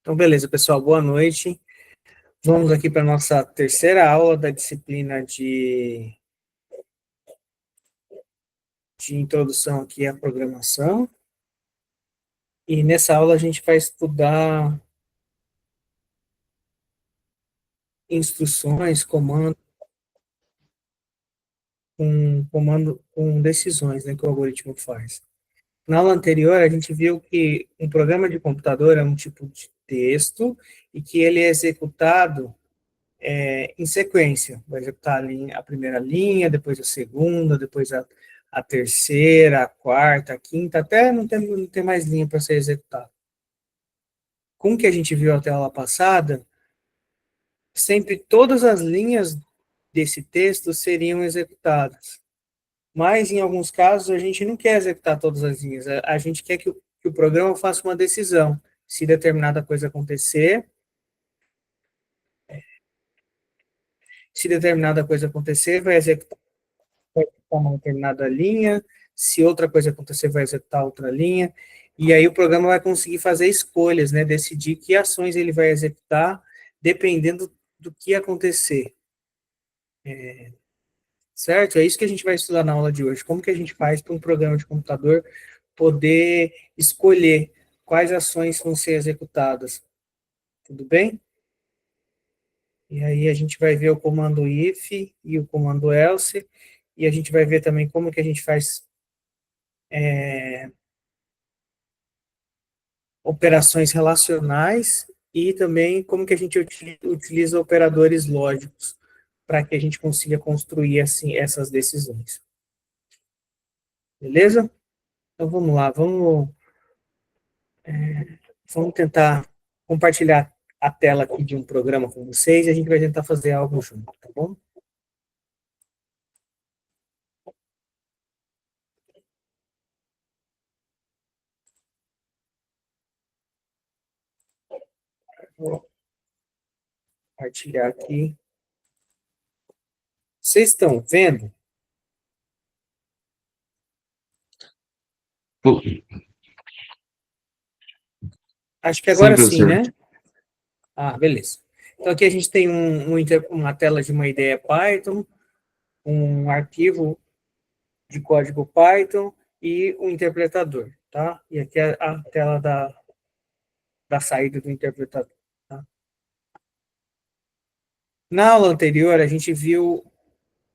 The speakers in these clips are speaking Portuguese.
Então, beleza, pessoal, boa noite. Vamos aqui para a nossa terceira aula da disciplina de introdução aqui à programação. E nessa aula a gente vai estudar instruções, comando com decisões, né, que o algoritmo faz. Na aula anterior, a gente viu que um programa de computador é um tipo de texto e que ele é executado em sequência. Vai executar a primeira linha, depois a segunda, depois a terceira, a quarta, a quinta, até não ter mais linha para ser executada. Com o que a gente viu até a aula passada, sempre todas as linhas desse texto seriam executadas. Mas, em alguns casos, a gente não quer executar todas as linhas. A gente quer que o programa faça uma decisão. Se determinada coisa acontecer, vai executar uma determinada linha, se outra coisa acontecer, vai executar outra linha, e aí o programa vai conseguir fazer escolhas, né, decidir que ações ele vai executar, dependendo do que acontecer. Certo? É isso que a gente vai estudar na aula de hoje. Como que a gente faz para um programa de computador poder escolher quais ações vão ser executadas. Tudo bem? E aí a gente vai ver o comando if e o comando else, e a gente vai ver também como que a gente faz operações relacionais e também como que a gente utiliza operadores lógicos para que a gente consiga construir assim essas decisões. Beleza? Então vamos lá, vamos tentar compartilhar a tela aqui de um programa com vocês e a gente vai tentar fazer algo junto, tá bom? Vou compartilhar aqui. Vocês estão vendo? Acho que Sim, agora sim, professor. né? Ah, beleza. Então aqui a gente tem uma tela de uma ideia Python, um arquivo de código Python e um interpretador, tá? E aqui é a tela da saída do interpretador, tá? Na aula anterior, a gente viu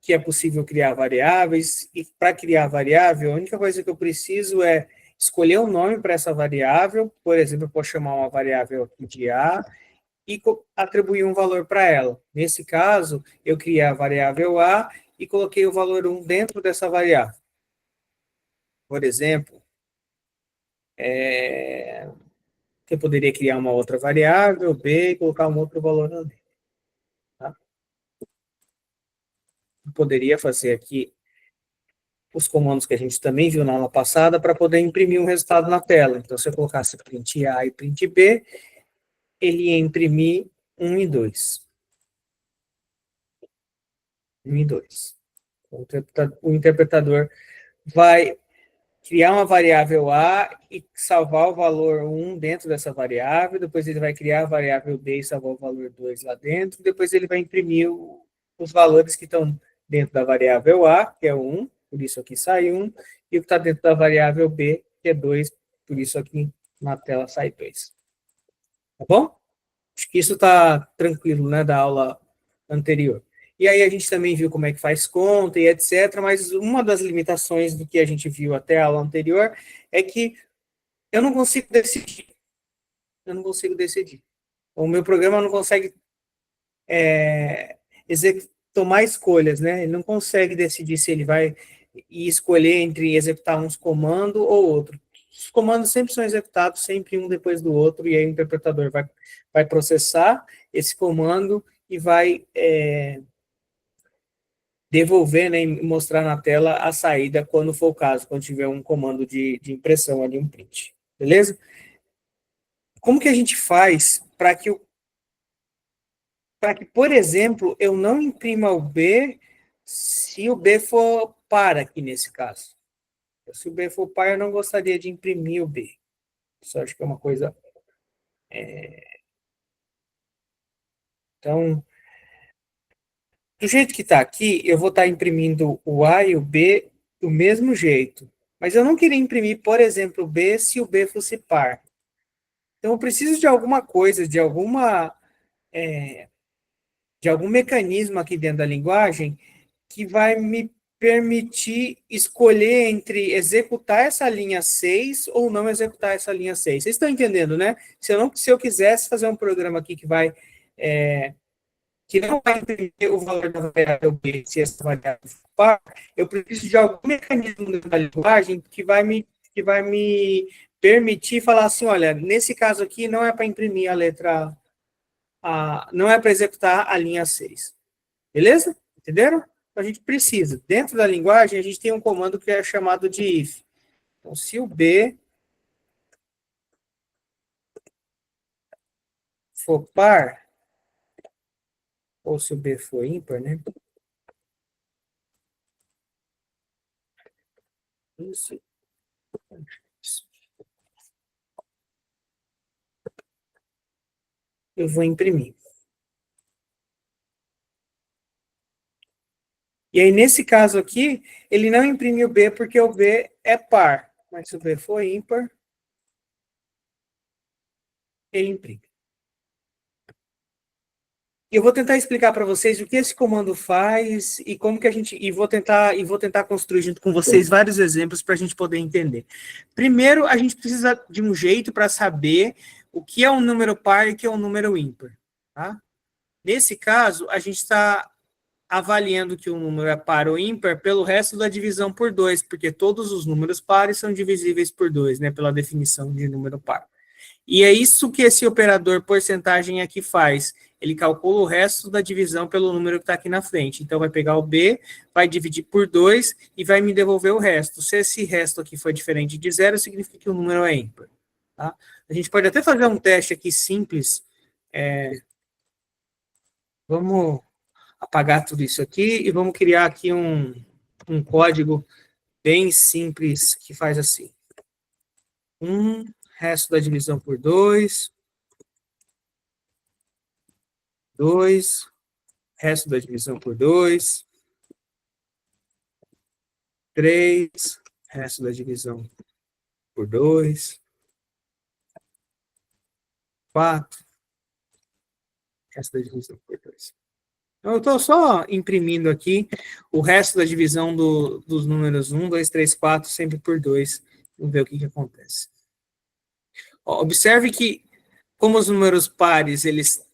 que é possível criar variáveis, e para criar variável, a única coisa que eu preciso é escolher um nome para essa variável, por exemplo, eu posso chamar uma variável aqui de A, e atribuir um valor para ela. Nesse caso, eu criei a variável A e coloquei o valor 1 dentro dessa variável. Por exemplo, eu poderia criar uma outra variável, B, e colocar um outro valor ali. Tá? Eu poderia fazer aqui os comandos que a gente também viu na aula passada para poder imprimir um resultado na tela. Então, se eu colocasse print A e print B, ele ia imprimir 1 e 2. 1 e 2. O interpretador vai criar uma variável A e salvar o valor 1 dentro dessa variável, depois ele vai criar a variável B e salvar o valor 2 lá dentro, depois ele vai imprimir os valores que estão dentro da variável A, que é 1, por isso aqui sai 1, e o que está dentro da variável B, que é 2, por isso aqui na tela sai 2. Tá bom? Acho que isso está tranquilo, né, da aula anterior. E aí a gente também viu como é que faz conta e etc, mas uma das limitações do que a gente viu até a aula anterior é que eu não consigo decidir. Eu não consigo decidir. O meu programa não consegue tomar escolhas, né? Ele não consegue decidir se ele vai escolher entre executar uns comandos ou outro. Os comandos sempre são executados, sempre um depois do outro, e aí o interpretador vai processar esse comando e vai devolver, né, e mostrar na tela a saída quando for o caso, quando tiver um comando de impressão ali, um print. Beleza? Como que a gente faz para que, por exemplo, eu não imprima o B se o B for par aqui nesse caso? Se o B for par, eu não gostaria de imprimir o B. Isso acho que é uma coisa Então, do jeito que está aqui, eu vou estar imprimindo o A e o B do mesmo jeito. Mas eu não queria imprimir, por exemplo, o B se o B fosse par. Então, eu preciso de alguma coisa, de algum mecanismo aqui dentro da linguagem que vai me permitir escolher entre executar essa linha 6 ou não executar essa linha 6. Vocês estão entendendo, né? Se eu quisesse fazer um programa aqui que não vai imprimir o valor da variável B, se essa variável for par, eu preciso de algum mecanismo dentro da linguagem que vai me permitir falar assim, olha, nesse caso aqui não é para imprimir a letra não é para executar a linha 6. Beleza? Entenderam? Então, a gente precisa. Dentro da linguagem, a gente tem um comando que é chamado de if. Então, se o B for par, ou se o B for ímpar, né? Isso. Eu vou imprimir. E aí, nesse caso aqui, ele não imprime o B porque o B é par. Mas se o B for ímpar, ele imprime. E eu vou tentar explicar para vocês o que esse comando faz e como que a gente vou tentar construir junto com vocês vários exemplos para a gente poder entender. Primeiro, a gente precisa de um jeito para saber o que é um número par e o que é um número ímpar, tá? Nesse caso, a gente está avaliando que o número é par ou ímpar pelo resto da divisão por 2, porque todos os números pares são divisíveis por 2, né, pela definição de número par. E é isso que esse operador porcentagem aqui faz. Ele calcula o resto da divisão pelo número que está aqui na frente. Então, vai pegar o B, vai dividir por 2 e vai me devolver o resto. Se esse resto aqui for diferente de zero, significa que o número é ímpar. Tá? A gente pode até fazer um teste aqui simples. Vamos apagar tudo isso aqui e vamos criar aqui um código bem simples que faz assim. Resto da divisão por 2, 2, resto da divisão por 2, 3, resto da divisão por 2, 4, resto da divisão por 2. Então, eu estou só imprimindo aqui o resto da divisão dos números 1, 2, 3, 4, sempre por 2. Vamos ver o que acontece. Ó, observe que, como os números pares, eles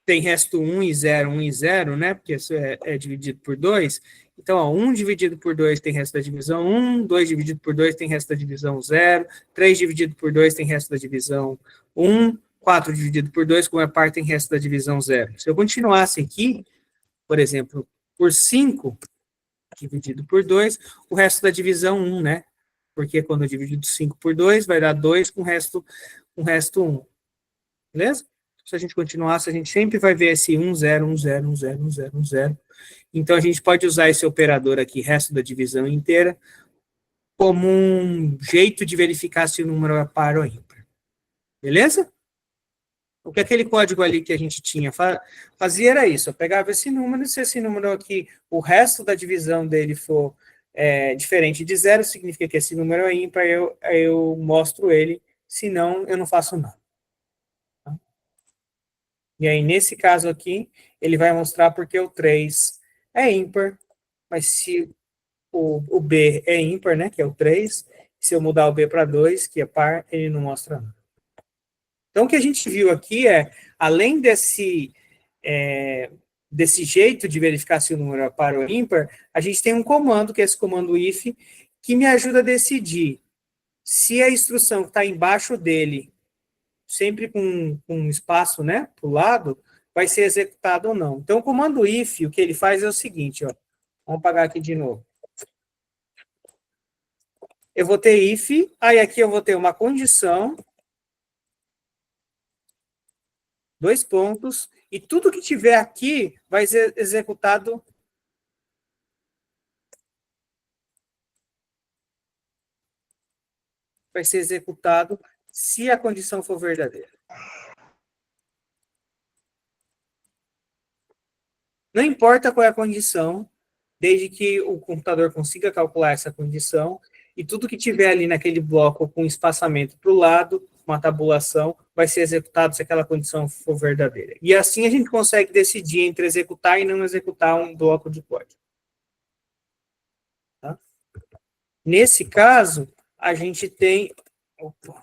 têm resto 1 e 0, né? Porque isso é dividido por 2. Então, ó, 1 dividido por 2 tem resto da divisão 1, 2 dividido por 2 tem resto da divisão 0, 3 dividido por 2 tem resto da divisão 1, 4 dividido por 2, como é par, tem resto da divisão 0. Se eu continuasse aqui, por exemplo, por 5 dividido por 2, o resto da divisão 1, né? Porque quando eu divido 5 por 2, vai dar 2 com o resto 1. Beleza? Se a gente continuasse, a gente sempre vai ver esse 1, 0, 1, 0, 1, 0, 1, 0, 1, 0. Então, a gente pode usar esse operador aqui, resto da divisão inteira, como um jeito de verificar se o número é par ou ímpar. Beleza? O que aquele código ali que a gente tinha fazia era isso. Eu pegava esse número, e se esse número aqui, o resto da divisão dele for diferente de 0, significa que esse número é ímpar, eu mostro ele, senão eu não faço nada. Tá? E aí, nesse caso aqui, ele vai mostrar porque o 3 é ímpar, mas se o B é ímpar, né, que é o 3, se eu mudar o B para 2, que é par, ele não mostra nada. Então, o que a gente viu aqui além desse jeito de verificar se o número é par ou ímpar, a gente tem um comando, que é esse comando if, que me ajuda a decidir se a instrução que está embaixo dele, sempre com um espaço, né, para o lado, vai ser executada ou não. Então, o comando if, o que ele faz é o seguinte, ó, vamos apagar aqui de novo. Eu vou ter if, aí aqui eu vou ter uma condição, 2 pontos, e tudo que tiver aqui vai ser executado se a condição for verdadeira. Não importa qual é a condição, desde que o computador consiga calcular essa condição, e tudo que tiver ali naquele bloco com espaçamento para o lado, uma tabulação, vai ser executado se aquela condição for verdadeira. E assim a gente consegue decidir entre executar e não executar um bloco de código. Tá? Nesse caso, a gente tem... Opa.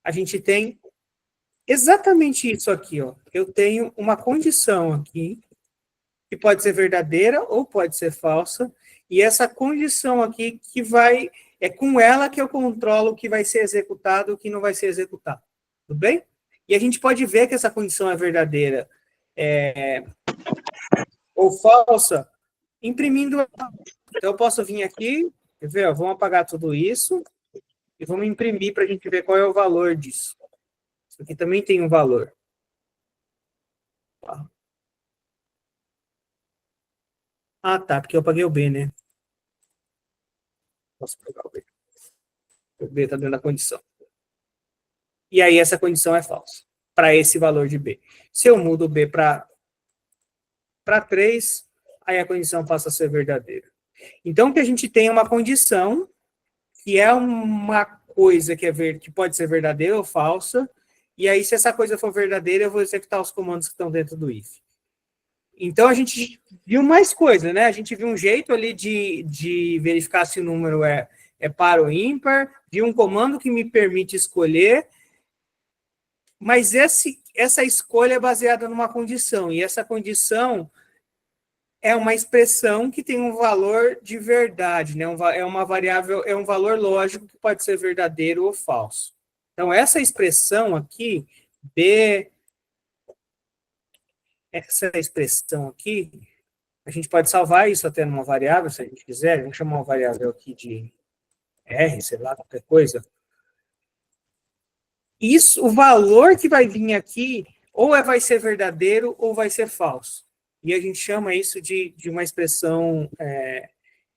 A gente tem exatamente isso aqui, ó. Eu tenho uma condição aqui, que pode ser verdadeira ou pode ser falsa, e essa condição aqui que vai, é com ela que eu controlo o que vai ser executado e o que não vai ser executado. Tudo bem? E a gente pode ver que essa condição é verdadeira ou falsa imprimindo. Então, eu posso vir aqui, quer ver? Ó, vamos apagar tudo isso e vamos imprimir para a gente ver qual é o valor disso. Isso aqui também tem um valor. Ah, tá, porque eu apaguei o B, né? Posso pegar o B. O B está dentro da condição. E aí essa condição é falsa, para esse valor de B. Se eu mudo o B para 3, aí a condição passa a ser verdadeira. Então, que a gente tem uma condição, que é uma coisa que pode ser verdadeira ou falsa, e aí, se essa coisa for verdadeira, eu vou executar os comandos que estão dentro do if. Então, a gente viu mais coisa, né? A gente viu um jeito ali de verificar se o número é par ou ímpar, viu um comando que me permite escolher, mas essa escolha é baseada numa condição, e essa condição é uma expressão que tem um valor de verdade, né? É uma variável, é um valor lógico que pode ser verdadeiro ou falso. Então, essa expressão aqui, B, essa expressão aqui, a gente pode salvar isso até numa variável, se a gente quiser. Vamos chamar uma variável aqui de R, sei lá, qualquer coisa. Isso, o valor que vai vir aqui, ou vai ser verdadeiro ou vai ser falso. E a gente chama isso de uma expressão,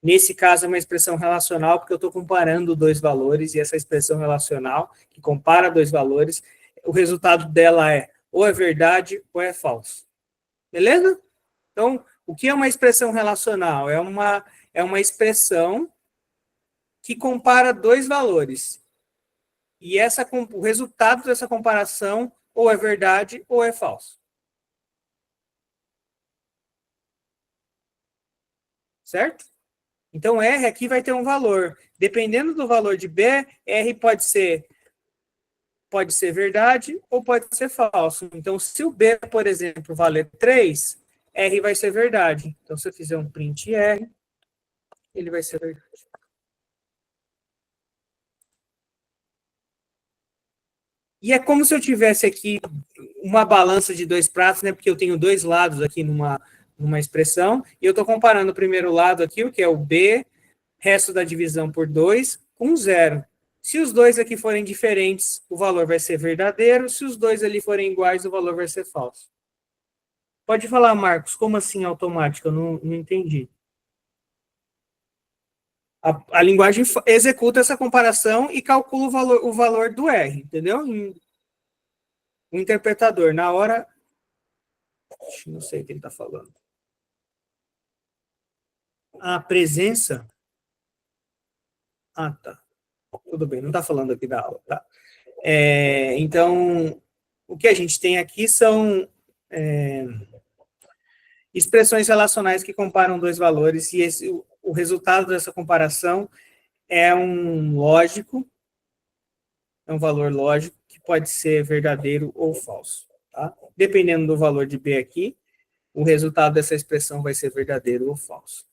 nesse caso, é uma expressão relacional, porque eu estou comparando dois valores, e essa expressão relacional, que compara dois valores, o resultado dela é ou é verdade ou é falso. Beleza? Então, o que é uma expressão relacional? É uma expressão que compara dois valores. E o resultado dessa comparação ou é verdade ou é falso. Certo? Então, R aqui vai ter um valor. Dependendo do valor de B, R pode ser verdade ou pode ser falso. Então, se o B, por exemplo, valer 3, R vai ser verdade. Então, se eu fizer um print R, ele vai ser verdade. E é como se eu tivesse aqui uma balança de dois pratos, né? Porque eu tenho dois lados aqui numa expressão, e eu estou comparando o primeiro lado aqui, o que é o B, resto da divisão por 2, com 0. Se os dois aqui forem diferentes, o valor vai ser verdadeiro. Se os dois ali forem iguais, o valor vai ser falso. Pode falar, Marcos, como assim automática? Eu não entendi. A linguagem executa essa comparação e calcula o valor do R, entendeu? O interpretador, na hora... Não sei o que ele está falando. A presença... Ah, tá. Tudo bem, não está falando aqui da aula, tá? Então, o que a gente tem aqui são expressões relacionais que comparam dois valores, e o resultado dessa comparação é um valor lógico, que pode ser verdadeiro ou falso. Tá? Dependendo do valor de B aqui, o resultado dessa expressão vai ser verdadeiro ou falso.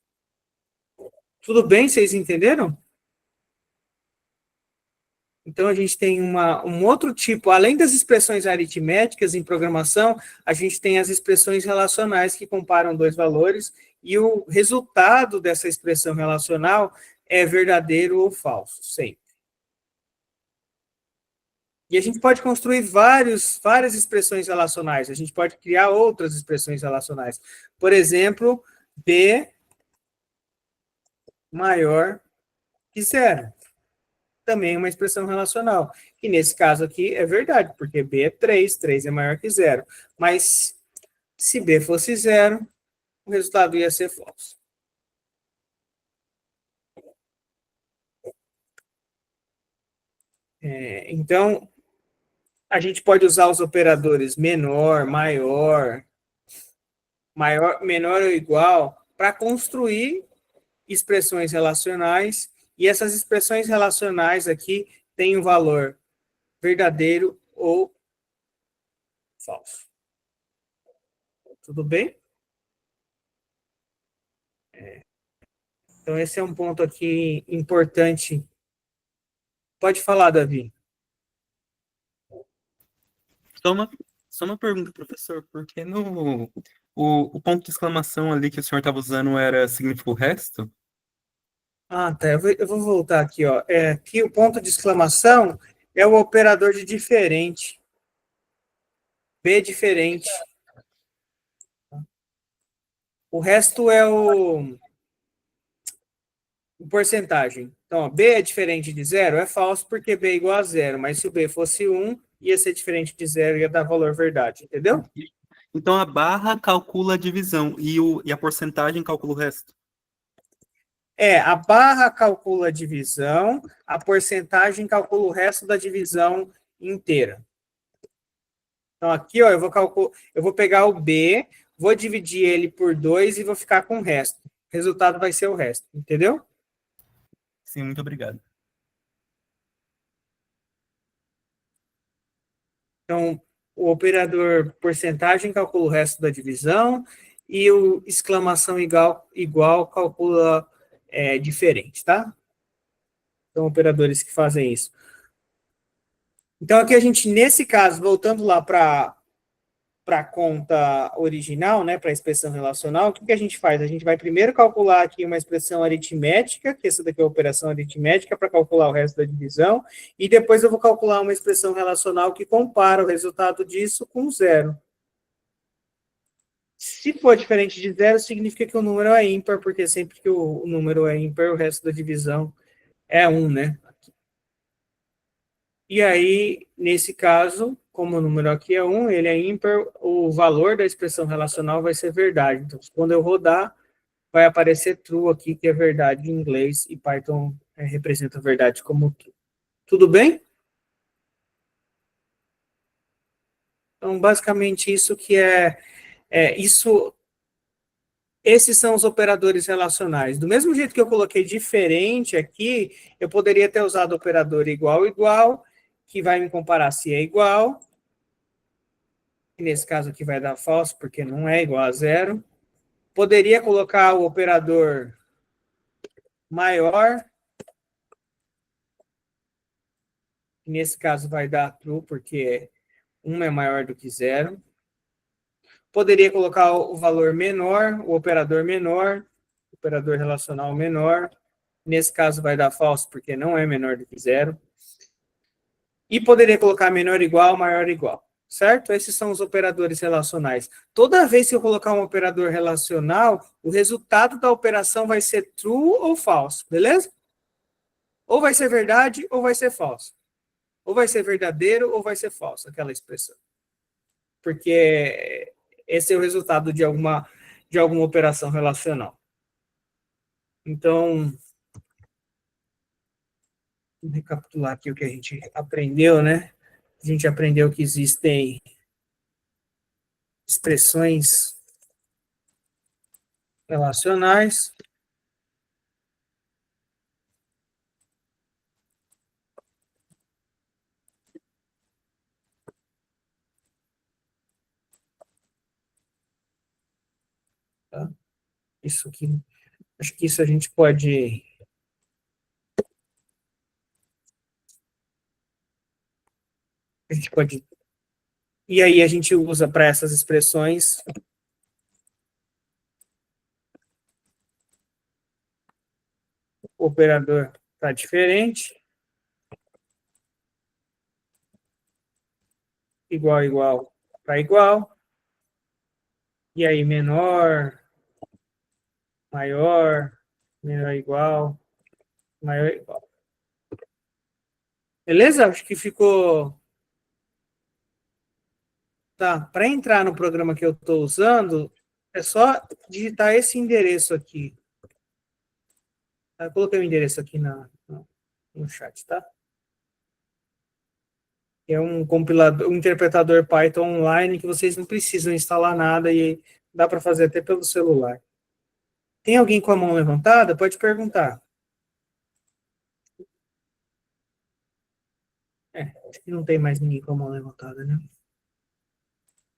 Tudo bem? Vocês entenderam? Então, a gente tem um outro tipo, além das expressões aritméticas em programação, a gente tem as expressões relacionais que comparam dois valores, e o resultado dessa expressão relacional é verdadeiro ou falso, sempre. E a gente pode construir várias expressões relacionais, a gente pode criar outras expressões relacionais. Por exemplo, B maior que 0. também uma expressão relacional. E nesse caso aqui é verdade, porque B é 3, 3 é maior que zero. Mas se B fosse zero, o resultado ia ser falso. Então, a gente pode usar os operadores menor, maior, menor ou igual para construir expressões relacionais, e essas expressões relacionais aqui têm um valor verdadeiro ou falso. Tudo bem? Então, esse é um ponto aqui importante. Pode falar, Davi. Só uma pergunta, professor, porque o ponto de exclamação ali que o senhor estava usando era significa o resto? Ah, tá. Eu vou voltar aqui, ó. Aqui o ponto de exclamação é o operador de diferente. B diferente. O resto é o porcentagem. Então, ó, B é diferente de zero, é falso porque B é igual a zero. Mas se o B fosse 1, ia ser diferente de zero, ia dar valor verdade. Entendeu? Então a barra calcula a divisão e a porcentagem calcula o resto. A barra calcula a divisão, a porcentagem calcula o resto da divisão inteira. Então, aqui, ó, eu vou pegar o B, vou dividir ele por 2 e vou ficar com o resto. O resultado vai ser o resto, entendeu? Sim, muito obrigado. Então, o operador porcentagem calcula o resto da divisão e o exclamação igual calcula diferente, tá? São operadores que fazem isso. Então, aqui a gente, nesse caso, voltando lá para a conta original, né, para a expressão relacional, o que a gente faz? A gente vai primeiro calcular aqui uma expressão aritmética, que essa daqui é a operação aritmética, para calcular o resto da divisão, e depois eu vou calcular uma expressão relacional que compara o resultado disso com zero. Se for diferente de zero, significa que o número é ímpar, porque sempre que o número é ímpar, o resto da divisão é 1, né? E aí, nesse caso, como o número aqui é 1, ele é ímpar, o valor da expressão relacional vai ser verdade. Então, quando eu rodar, vai aparecer true aqui, que é verdade em inglês, e Python representa a verdade como true. Tudo bem? Então, basicamente, isso que isso. Esses são os operadores relacionais. Do mesmo jeito que eu coloquei diferente aqui, eu poderia ter usado o operador igual, igual, que vai me comparar se é igual. E nesse caso aqui vai dar falso, porque não é igual a zero. Poderia colocar o operador maior. E nesse caso vai dar true, porque 1 é maior do que zero. Poderia colocar o valor menor, o operador relacional menor. Nesse caso vai dar falso, porque não é menor do que zero. E poderia colocar menor igual, maior igual. Certo? Esses são os operadores relacionais. Toda vez que eu colocar um operador relacional, o resultado da operação vai ser true ou falso, beleza? Ou vai ser verdade ou vai ser falso. Ou vai ser verdadeiro ou vai ser falso, aquela expressão. Porque esse é o resultado de alguma operação relacional. Então, vamos recapitular aqui o que a gente aprendeu, né? A gente aprendeu que existem expressões relacionais. Tá? Isso aqui, acho que isso a gente pode. A gente pode. E aí a gente usa para essas expressões o operador está diferente, igual, igual para igual, e aí menor, maior, menor igual, maior igual. Beleza? Acho que ficou. Tá. Para entrar no programa que eu estou usando, é só digitar esse endereço aqui. Eu coloquei o endereço aqui no chat, tá? É um compilador, um interpretador Python online que vocês não precisam instalar nada e dá para fazer até pelo celular. Tem alguém com a mão levantada? Pode perguntar. Acho que não tem mais ninguém com a mão levantada, né?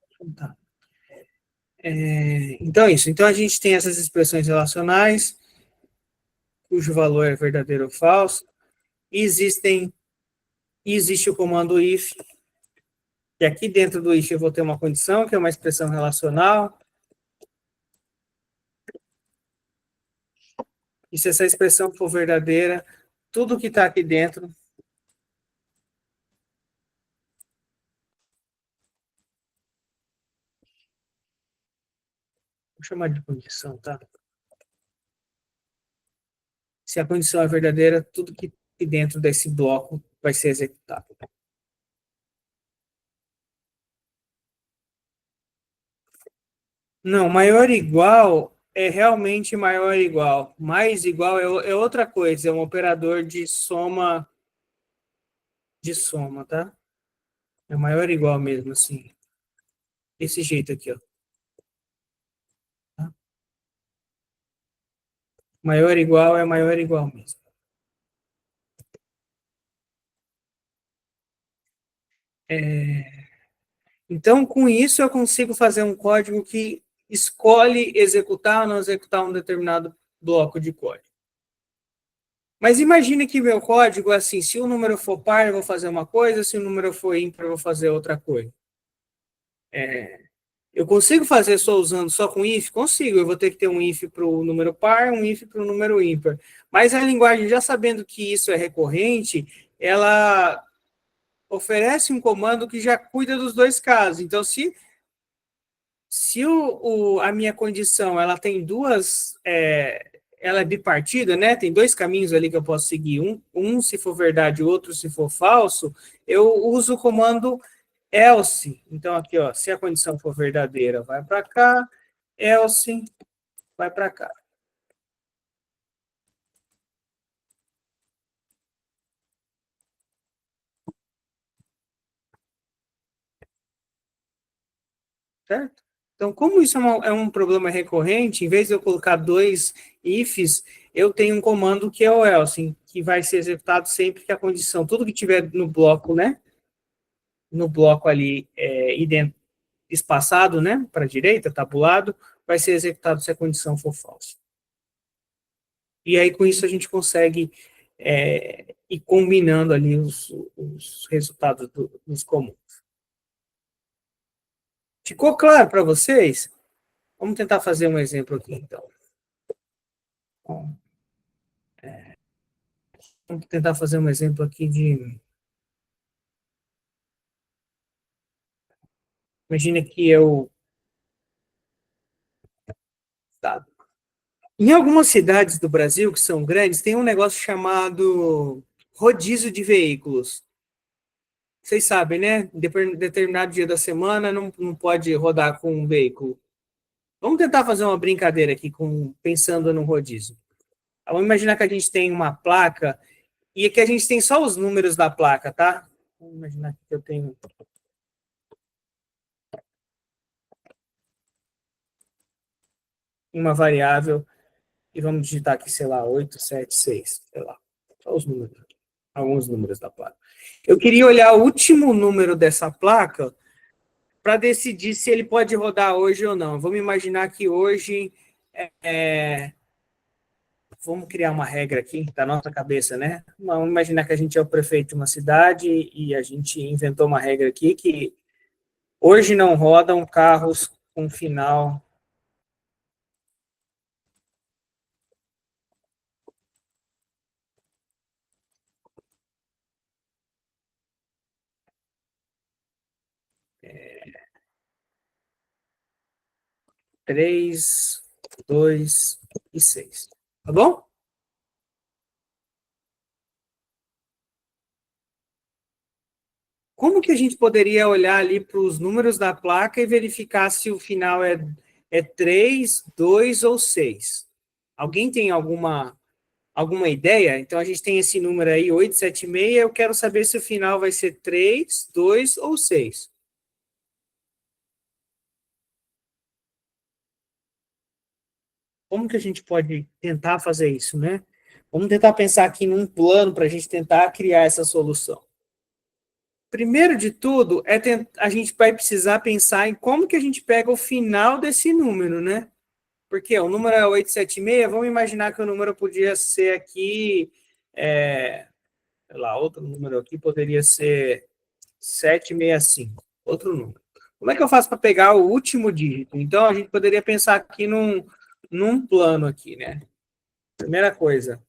Então tá. Então é isso. Então a gente tem essas expressões relacionais, cujo valor é verdadeiro ou falso. Existe o comando if, que aqui dentro do if eu vou ter uma condição, que é uma expressão relacional. E se essa expressão for verdadeira, tudo que está aqui dentro. Vou chamar de condição, tá? Se a condição é verdadeira, tudo que dentro desse bloco vai ser executado. Não, maior igual é realmente maior igual. Mais igual é outra coisa, é um operador de soma, tá? É maior igual mesmo, assim. Desse jeito aqui, ó. Tá? Maior igual é maior igual mesmo. Então, com isso, eu consigo fazer um código que escolhe executar ou não executar um determinado bloco de código. Mas imagine que meu código é assim, se o número for par, eu vou fazer uma coisa, se o número for ímpar, eu vou fazer outra coisa. Eu consigo fazer só usando só com if? Consigo, eu vou ter que ter um if para o número par, um if para o número ímpar. Mas a linguagem, já sabendo que isso é recorrente, ela oferece um comando que já cuida dos dois casos. Então, se a minha condição ela tem duas, ela é bipartida, né? Tem dois caminhos ali que eu posso seguir, um se for verdade, o outro se for falso, eu uso o comando else. Então aqui, ó, se a condição for verdadeira, vai para cá, else vai para cá. Certo? Então, como isso é um problema recorrente, em vez de eu colocar dois ifs, eu tenho um comando que é o else, que vai ser executado sempre que a condição, tudo que tiver no bloco, né? No bloco ali espaçado, né? Para a direita, tabulado, vai ser executado se a condição for falsa. E aí, com isso, a gente consegue ir combinando ali os resultados dos comuns. Ficou claro para vocês? Vamos tentar fazer um exemplo aqui, então. Vamos tentar fazer um exemplo aqui de... Imagina que eu... Tá. Em algumas cidades do Brasil, que são grandes, tem um negócio chamado rodízio de veículos. Vocês sabem, né? Determinado dia da semana não pode rodar com um veículo. Vamos tentar fazer uma brincadeira aqui pensando no rodízio. Vamos imaginar que a gente tem uma placa e que a gente tem só os números da placa, tá? Vamos imaginar que eu tenho uma variável e vamos digitar aqui, sei lá, 876, sei lá. Só os números, alguns números da placa. Eu queria olhar o último número dessa placa para decidir se ele pode rodar hoje ou não. Vamos imaginar que hoje vamos criar uma regra aqui da nossa cabeça, né? Vamos imaginar que a gente é o prefeito de uma cidade e a gente inventou uma regra aqui que hoje não rodam carros com final 3, 2 e 6. Tá bom? como que a gente poderia olhar ali para os números da placa e verificar se o final é 3, 2 ou 6? Alguém tem alguma ideia? Então, a gente tem esse número aí, 876, eu quero saber se o final vai ser 3, 2 ou 6. Como que a gente pode tentar fazer isso, né? Vamos tentar pensar aqui num plano para a gente tentar criar essa solução. Primeiro de tudo, a gente vai precisar pensar em como que a gente pega o final desse número, né? Porque o número é 876, vamos imaginar que o número podia ser aqui, sei lá, outro número aqui poderia ser 765, outro número. Como é que eu faço para pegar o último dígito? Então, a gente poderia pensar aqui num plano aqui, né? Primeira coisa,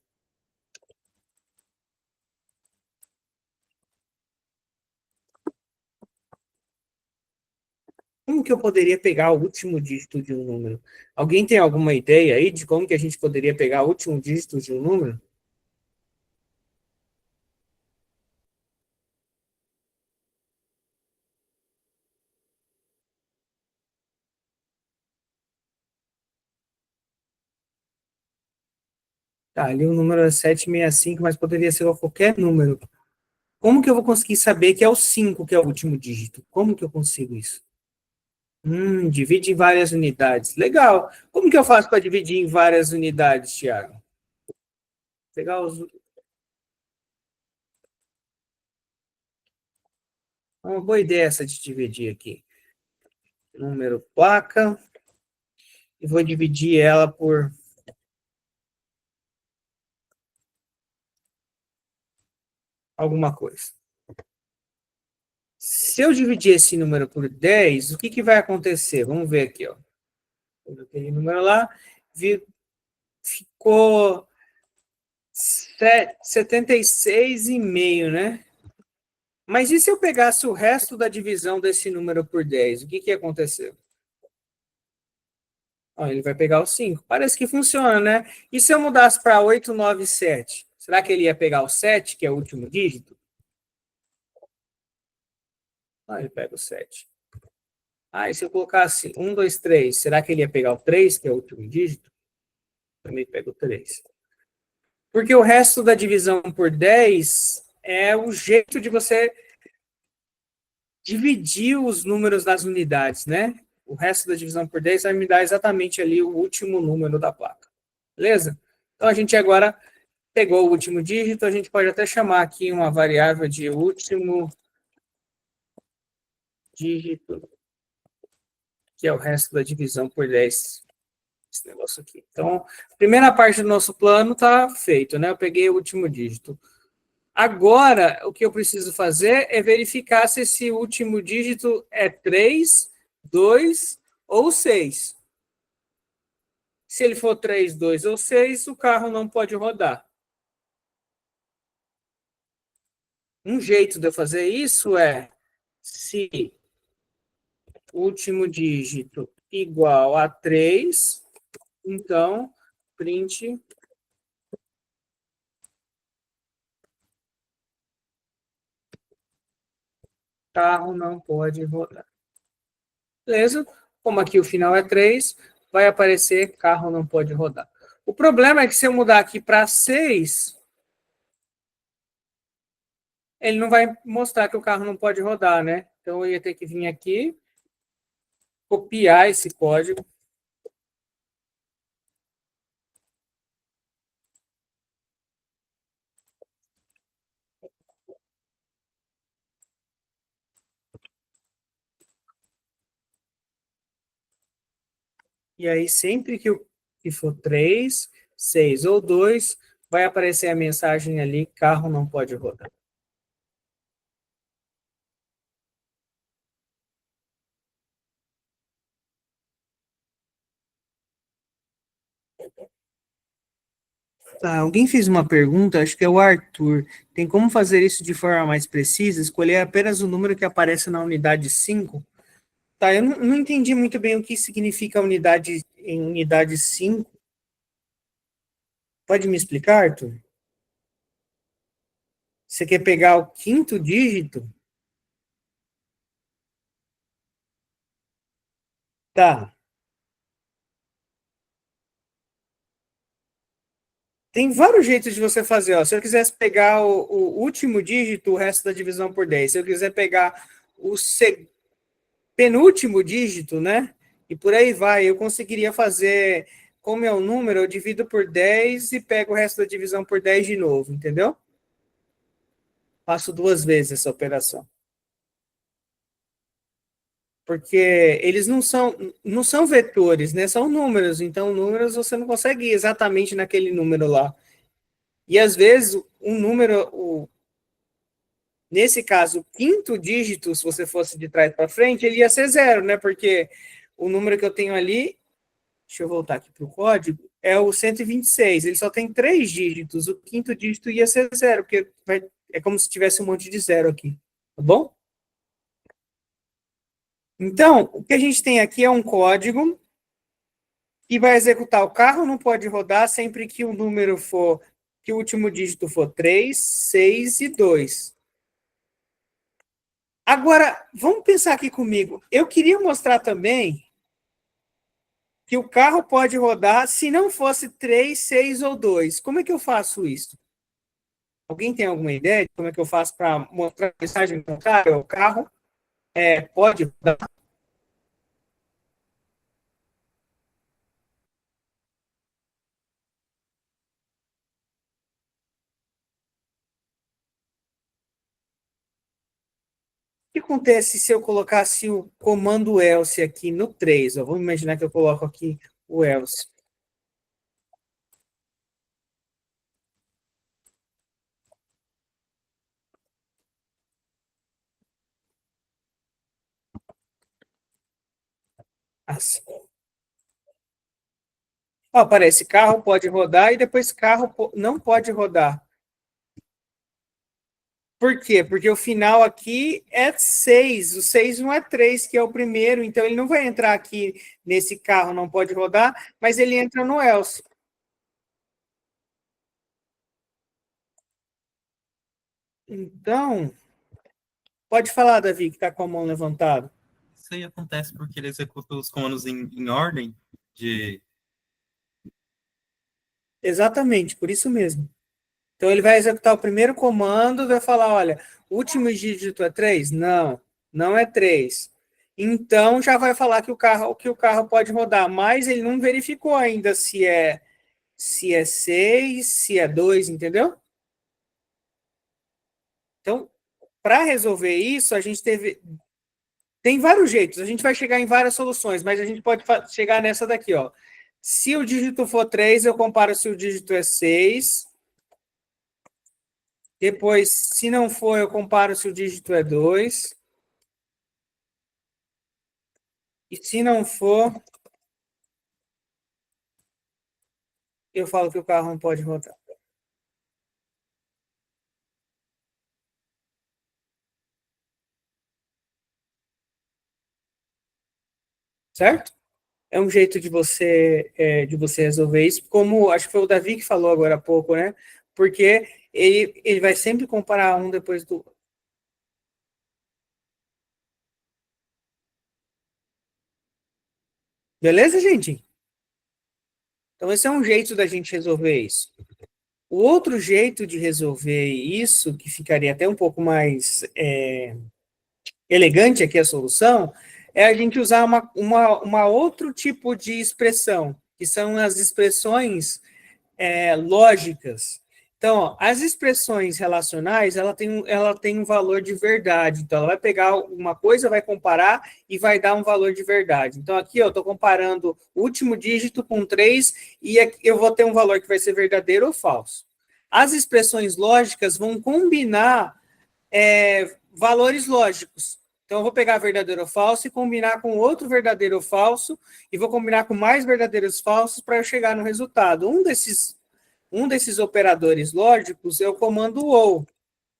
como que eu poderia pegar o último dígito de um número? Alguém tem alguma ideia aí de como que a gente poderia pegar o último dígito de um número? Tá, ali o número é 765, mas poderia ser qualquer número. Como que eu vou conseguir saber que é o 5 que é o último dígito? Como que eu consigo isso? Divide em várias unidades. Legal. Como que eu faço para dividir em várias unidades, Thiago? Pegar os... Uma boa ideia essa de dividir aqui. Número placa. E vou dividir ela por alguma coisa. Se eu dividir esse número por 10, o que, que vai acontecer? Vamos ver aqui, ó. Aquele número lá, ficou 76,5, né? Mas e se eu pegasse o resto da divisão desse número por 10? O que, que ia acontecer? Ó, ele vai pegar o 5. Parece que funciona, né? E se eu mudasse para 897? Será que ele ia pegar o 7, que é o último dígito? Ah, ele pega o 7. Ah, e se eu colocasse 1, 2, 3, será que ele ia pegar o 3, que é o último dígito? Também pega o 3. Porque o resto da divisão por 10 é o jeito de você dividir os números das unidades, né? O resto da divisão por 10 vai me dar exatamente ali o último número da placa. Beleza? Então, a gente agora pegou o último dígito, a gente pode até chamar aqui uma variável de último dígito, que é o resto da divisão por 10. Esse negócio aqui. Então, a primeira parte do nosso plano está feito, né? Eu peguei o último dígito. Agora, o que eu preciso fazer é verificar se esse último dígito é 3, 2 ou 6. Se ele for 3, 2 ou 6, o carro não pode rodar. Um jeito de eu fazer isso é, se o último dígito igual a 3, então, print carro não pode rodar. Beleza? Como aqui o final é 3, vai aparecer carro não pode rodar. O problema é que se eu mudar aqui para 6, ele não vai mostrar que o carro não pode rodar, né? Então eu ia ter que vir aqui, copiar esse código. E aí, sempre que for 3, 6 ou 2, vai aparecer a mensagem ali, carro não pode rodar. Tá, alguém fez uma pergunta, acho que é o Arthur. Tem como fazer isso de forma mais precisa? Escolher apenas o número que aparece na unidade 5? Tá, eu não entendi muito bem o que significa unidade em unidade 5. Pode me explicar, Arthur? Você quer pegar o quinto dígito? Tá. Tem vários jeitos de você fazer. Ó. Se eu quisesse pegar o último dígito, o resto da divisão por 10. Se eu quiser pegar o penúltimo dígito, né? E por aí vai. Eu conseguiria fazer, como é o número, eu divido por 10 e pego o resto da divisão por 10 de novo, entendeu? Faço duas vezes essa operação. Porque eles não são vetores, né? São números. Então, números você não consegue ir exatamente naquele número lá. E às vezes um número, nesse caso, o quinto dígito, se você fosse de trás para frente, ele ia ser zero, né? Porque o número que eu tenho ali, deixa eu voltar aqui para o código, é o 126. Ele só tem três dígitos. O quinto dígito ia ser zero, porque é como se tivesse um monte de zero aqui. Tá bom? Então, o que a gente tem aqui é um código que vai executar. O carro não pode rodar sempre que o número for, que o último dígito for 3, 6 e 2. Agora, vamos pensar aqui comigo. Eu queria mostrar também que o carro pode rodar se não fosse 3, 6 ou 2. Como é que eu faço isso? Alguém tem alguma ideia de como é que eu faço para mostrar a mensagem contrária? O carro pode rodar. O que acontece se eu colocasse o comando else aqui no 3? Ó, vamos imaginar que eu coloco aqui o else. Assim. Ó, aparece carro pode rodar e depois carro não pode rodar. Por quê? Porque o final aqui é 6. O 6 não é 3, que é o primeiro. Então, ele não vai entrar aqui nesse carro, não pode rodar, mas ele entra no else. Então, pode falar, Davi, que está com a mão levantada. Isso aí acontece porque ele executa os comandos em ordem de. Exatamente, por isso mesmo. Então, ele vai executar o primeiro comando, vai falar, olha, o último dígito é 3? Não, não é 3. Então, já vai falar que o carro pode rodar, mas ele não verificou ainda se é 6, se é 2, entendeu? Então, para resolver isso, a gente tem vários jeitos. A gente vai chegar em várias soluções, mas a gente pode chegar nessa daqui, ó. Se o dígito for 3, eu comparo se o dígito é 6. Depois, se não for, eu comparo se o dígito é 2. E se não for, eu falo que o carro não pode rodar. Certo? É um jeito de você resolver isso, como acho que foi o Davi que falou agora há pouco, né? Porque ele vai sempre comparar um depois do. Beleza, gente? Então, esse é um jeito da gente resolver isso. O outro jeito de resolver isso, que ficaria até um pouco mais elegante aqui a solução, é a gente usar uma outro tipo de expressão, que são as expressões lógicas. Então, ó, as expressões relacionais, ela tem um valor de verdade. Então, ela vai pegar uma coisa, vai comparar e vai dar um valor de verdade. Então, aqui eu estou comparando o último dígito com 3 e aqui eu vou ter um valor que vai ser verdadeiro ou falso. As expressões lógicas vão combinar valores lógicos. Então, eu vou pegar verdadeiro ou falso e combinar com outro verdadeiro ou falso, e vou combinar com mais verdadeiros falsos para eu chegar no resultado. Um desses operadores lógicos é o comando OR,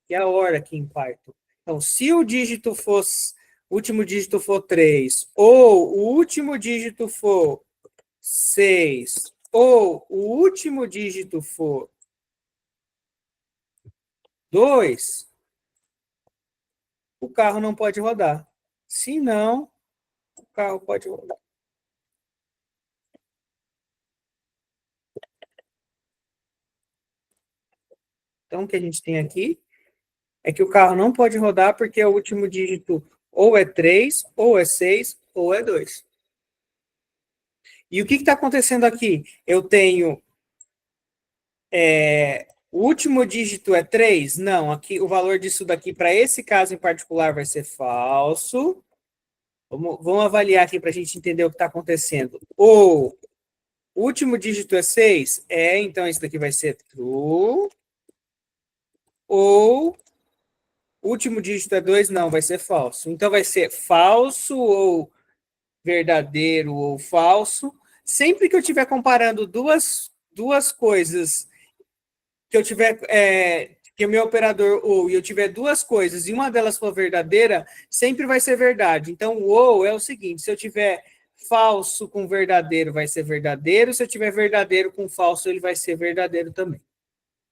que é a OR aqui em Python. Então, se o último dígito for 3, ou o último dígito for 6, ou o último dígito for 2, o carro não pode rodar. Se não, o carro pode rodar. Então, o que a gente tem aqui é que o carro não pode rodar porque o último dígito ou é 3, ou é 6, ou é 2. E o que está acontecendo aqui? Eu tenho... o último dígito é 3? Não, aqui, o valor disso daqui, para esse caso em particular, vai ser falso. Vamos avaliar aqui para a gente entender o que está acontecendo. O último dígito é 6? Então esse daqui vai ser true. Ou o último dígito é 2? Não, vai ser falso. Então vai ser falso ou verdadeiro ou falso. Sempre que eu estiver comparando duas coisas, que eu tiver que o meu operador ou e eu tiver duas coisas e uma delas for verdadeira, sempre vai ser verdade. Então, o ou é o seguinte: se eu tiver falso com verdadeiro, vai ser verdadeiro. Se eu tiver verdadeiro com falso, ele vai ser verdadeiro também.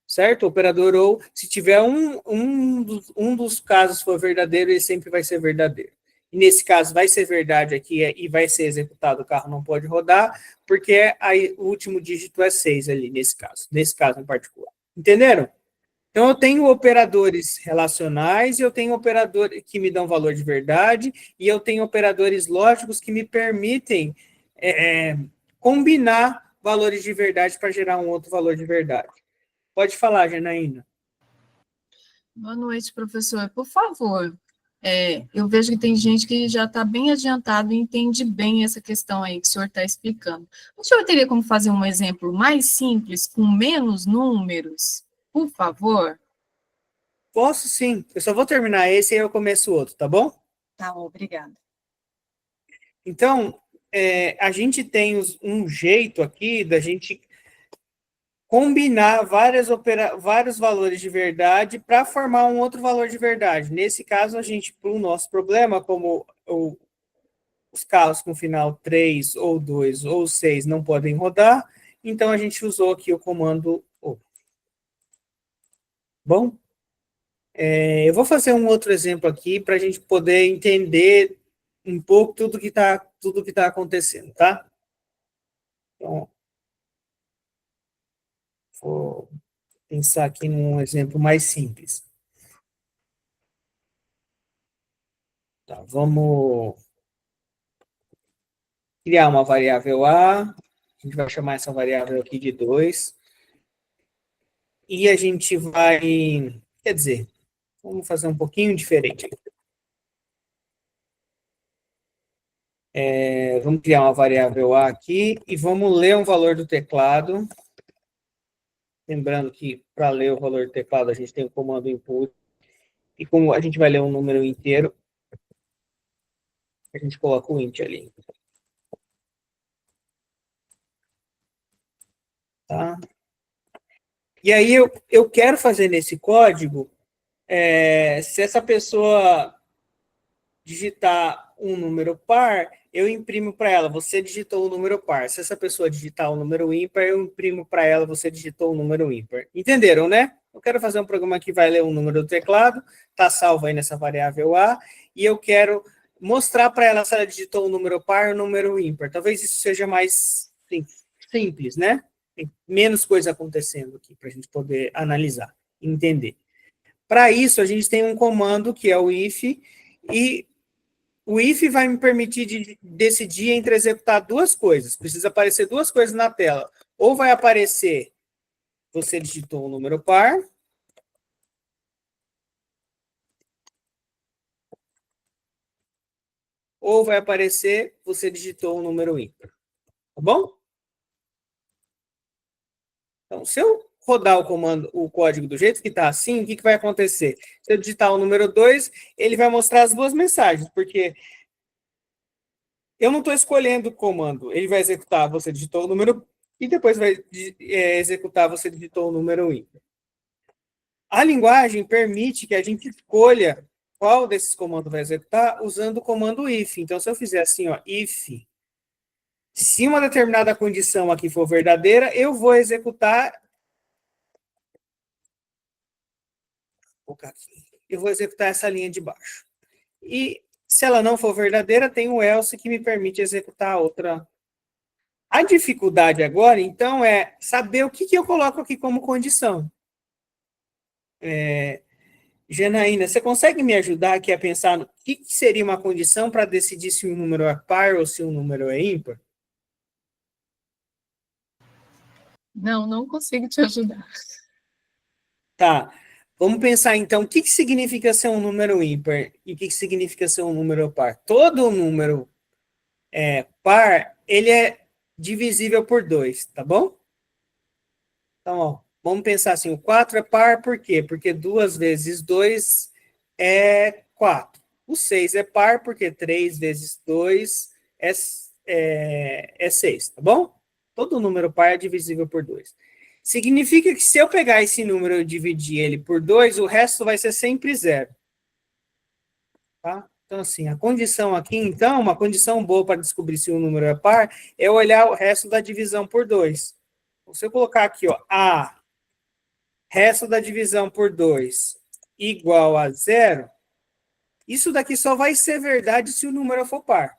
Certo? O operador ou, se tiver um dos casos for verdadeiro, ele sempre vai ser verdadeiro. E nesse caso, vai ser verdade aqui e vai ser executado, o carro não pode rodar, porque aí, o último dígito é 6 ali, nesse caso em particular. Entenderam? Então, eu tenho operadores relacionais e eu tenho operadores que me dão valor de verdade e eu tenho operadores lógicos que me permitem combinar valores de verdade para gerar um outro valor de verdade. Pode falar, Janaína. Boa noite, professor. Por favor, eu vejo que tem gente que já está bem adiantado e entende bem essa questão aí que o senhor está explicando. O senhor teria como fazer um exemplo mais simples, com menos números? Por favor. Posso sim. Eu só vou terminar esse e aí eu começo outro, tá bom? Tá, obrigada. Então, a gente tem um jeito aqui da gente combinar vários valores de verdade para formar um outro valor de verdade. Nesse caso, a gente, para o nosso problema, como os carros com final 3, ou 2, ou 6 não podem rodar, então a gente usou aqui o comando O. Bom, eu vou fazer um outro exemplo aqui para a gente poder entender um pouco tudo que tá acontecendo, tá? Então, vou pensar aqui num exemplo mais simples. Tá, vamos criar uma variável A, a gente vai chamar essa variável aqui de 2, e a gente vai, quer dizer, vamos fazer um pouquinho diferente. Vamos criar uma variável A aqui, e vamos ler um valor do teclado. Lembrando que para ler o valor do teclado, a gente tem o comando input, e como a gente vai ler um número inteiro, a gente coloca o int ali. Tá? E aí eu quero fazer nesse código, se essa pessoa digitar um número par, eu imprimo para ela, você digitou um número par. Se essa pessoa digitar um número ímpar, eu imprimo para ela, você digitou um número ímpar. Entenderam, né? Eu quero fazer um programa que vai ler um número do teclado, está salvo aí nessa variável A, e eu quero mostrar para ela se ela digitou um número par ou um número ímpar. Talvez isso seja mais simples, né? Tem menos coisa acontecendo aqui para a gente poder analisar, entender. Para isso, a gente tem um comando que é o if, e o if vai me permitir decidir entre executar duas coisas. Precisa aparecer duas coisas na tela. Ou vai aparecer, você digitou um número par, ou vai aparecer, você digitou um número ímpar. Tá bom? Então, se eu rodar o código do jeito que está assim, o que vai acontecer? Se eu digitar o número 2, ele vai mostrar as duas mensagens, porque eu não estou escolhendo o comando. Ele vai executar, você digitou o número, e depois vai executar, você digitou o número ímpar. A linguagem permite que a gente escolha qual desses comandos vai executar usando o comando if. Então, se eu fizer assim, ó, if, se uma determinada condição aqui for verdadeira, eu vou executar essa linha de baixo. E se ela não for verdadeira, tem o else que me permite executar a outra. A dificuldade agora, então, é saber o que eu coloco aqui como condição. Janaína, você consegue me ajudar aqui a pensar no que seria uma condição para decidir se um número é par ou se um número é ímpar? Não, não consigo te ajudar. Tá. Vamos pensar então, o que significa ser um número ímpar e o que significa ser um número par? Todo número par, ele é divisível por 2, tá bom? Então, ó, vamos pensar assim, o 4 é par por quê? Porque 2 vezes 2 é 4. O 6 é par porque 3 vezes 2 é 6, tá bom? Todo número par é divisível por 2. Significa que se eu pegar esse número e dividir ele por 2, o resto vai ser sempre zero. Tá? Então, assim, a condição aqui, então, uma condição boa para descobrir se o número é par, é olhar o resto da divisão por 2. Se eu colocar aqui, ó, A, resto da divisão por 2 igual a zero, isso daqui só vai ser verdade se o número for par.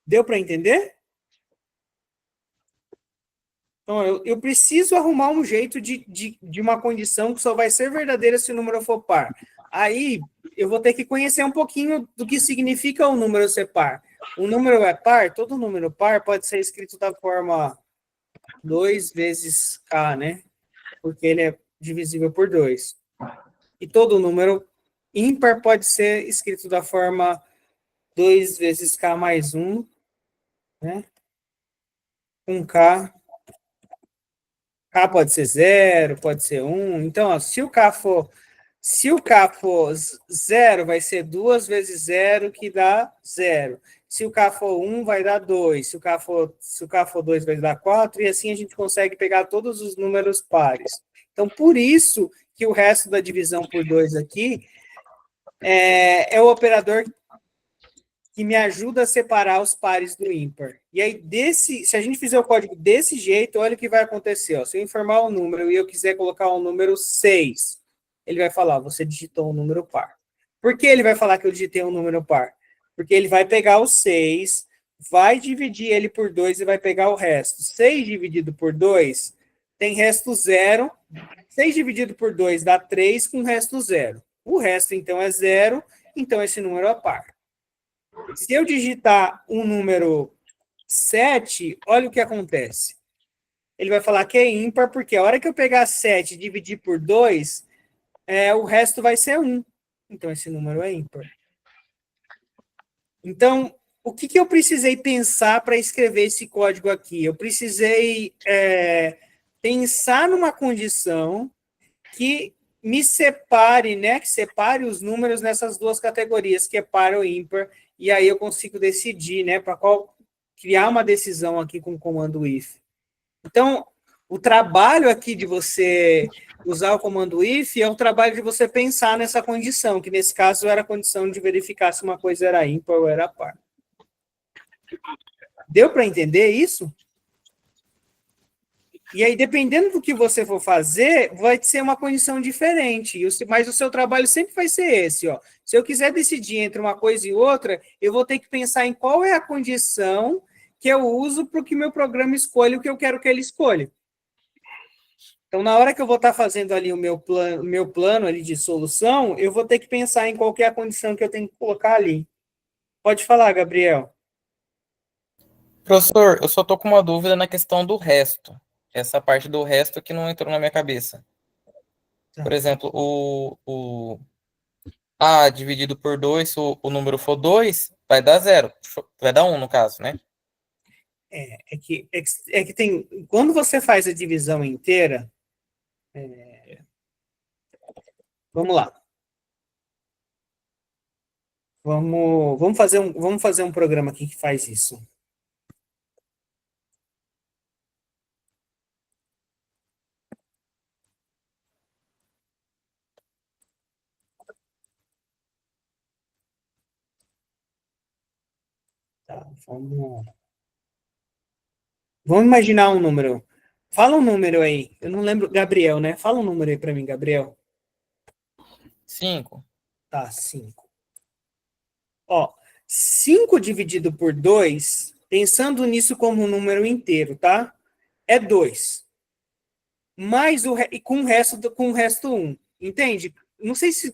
Deu para entender? Então, eu preciso arrumar um jeito de uma condição que só vai ser verdadeira se o número for par. Aí, eu vou ter que conhecer um pouquinho do que significa o número ser par. O número é par, todo número par pode ser escrito da forma 2 vezes k, né? Porque ele é divisível por 2. E todo número ímpar pode ser escrito da forma 2 vezes k mais 1, né? Com k. K pode ser 0, pode ser 1. Então, ó, se o K for 0, vai ser 2 vezes 0, que dá 0. Se o K for 1, vai dar 2. Se o K for 2, vai dar 4. E assim a gente consegue pegar todos os números pares. Então, por isso que o resto da divisão por 2 aqui é o operador que me ajuda a separar os pares do ímpar. E aí, se a gente fizer o código desse jeito, olha o que vai acontecer. Ó. Se eu informar um número e eu quiser colocar o número 6, ele vai falar, você digitou um número par. Por que ele vai falar que eu digitei um número par? Porque ele vai pegar o 6, vai dividir ele por 2 e vai pegar o resto. 6 dividido por 2 tem resto 0. 6 dividido por 2 dá 3 com resto 0. O resto, então, é 0, então esse número é par. Se eu digitar um número 7, olha o que acontece. Ele vai falar que é ímpar, porque a hora que eu pegar 7 e dividir por 2, o resto vai ser 1. Então, esse número é ímpar. Então, o que eu precisei pensar para escrever esse código aqui? Eu precisei pensar numa condição que me separe, né? Que separe os números nessas duas categorias, que é par ou ímpar, e aí eu consigo decidir, né? Para qual criar uma decisão aqui com o comando if. Então, o trabalho aqui de você usar o comando if é o trabalho de você pensar nessa condição, que nesse caso era a condição de verificar se uma coisa era ímpar ou era par. Deu para entender isso? E aí, dependendo do que você for fazer, vai ser uma condição diferente. Mas o seu trabalho sempre vai ser esse. Ó. Se eu quiser decidir entre uma coisa e outra, eu vou ter que pensar em qual é a condição que eu uso para que meu programa escolha o que eu quero que ele escolha. Então, na hora que eu vou estar fazendo ali o meu plano ali de solução, eu vou ter que pensar em qual que é a condição que eu tenho que colocar ali. Pode falar, Gabriel. Professor, eu só estou com uma dúvida na questão do resto. Essa parte do resto que não entrou na minha cabeça. Tá. Por exemplo, o A dividido por 2, se o número for 2, vai dar 0. Vai dar 1, no caso, né? É que tem... Quando você faz a divisão inteira... Vamos lá. Vamos fazer um programa aqui que faz isso. Tá, vamos imaginar um número. Fala um número aí. Eu não lembro. Gabriel, né? Fala um número aí para mim, Gabriel. 5. Tá, 5. Ó, 5 dividido por 2, pensando nisso como um número inteiro, tá? É 2. mais e com o resto 1. Entende? Não sei se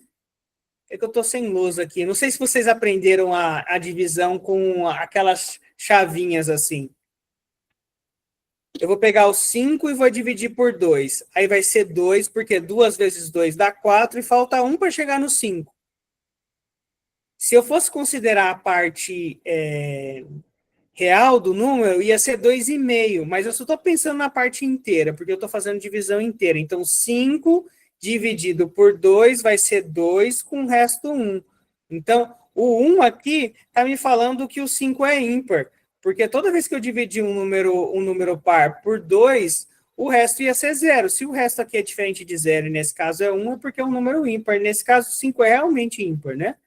é que eu estou sem luz aqui. Não sei se vocês aprenderam a divisão com aquelas chavinhas assim. Eu vou pegar o 5 e vou dividir por 2. Aí vai ser 2, porque 2 vezes 2 dá 4 e falta 1 para chegar no 5. Se eu fosse considerar a parte real do número, ia ser 2,5, mas eu só estou pensando na parte inteira, porque eu estou fazendo divisão inteira. Então, 5 dividido por 2 vai ser 2 com o resto 1. Então, o 1 aqui está me falando que o 5 é ímpar, porque toda vez que eu dividir um número par por 2, o resto ia ser 0. Se o resto aqui é diferente de 0, e nesse caso é 1, é porque é um número ímpar. Nesse caso, 5 é realmente ímpar, né?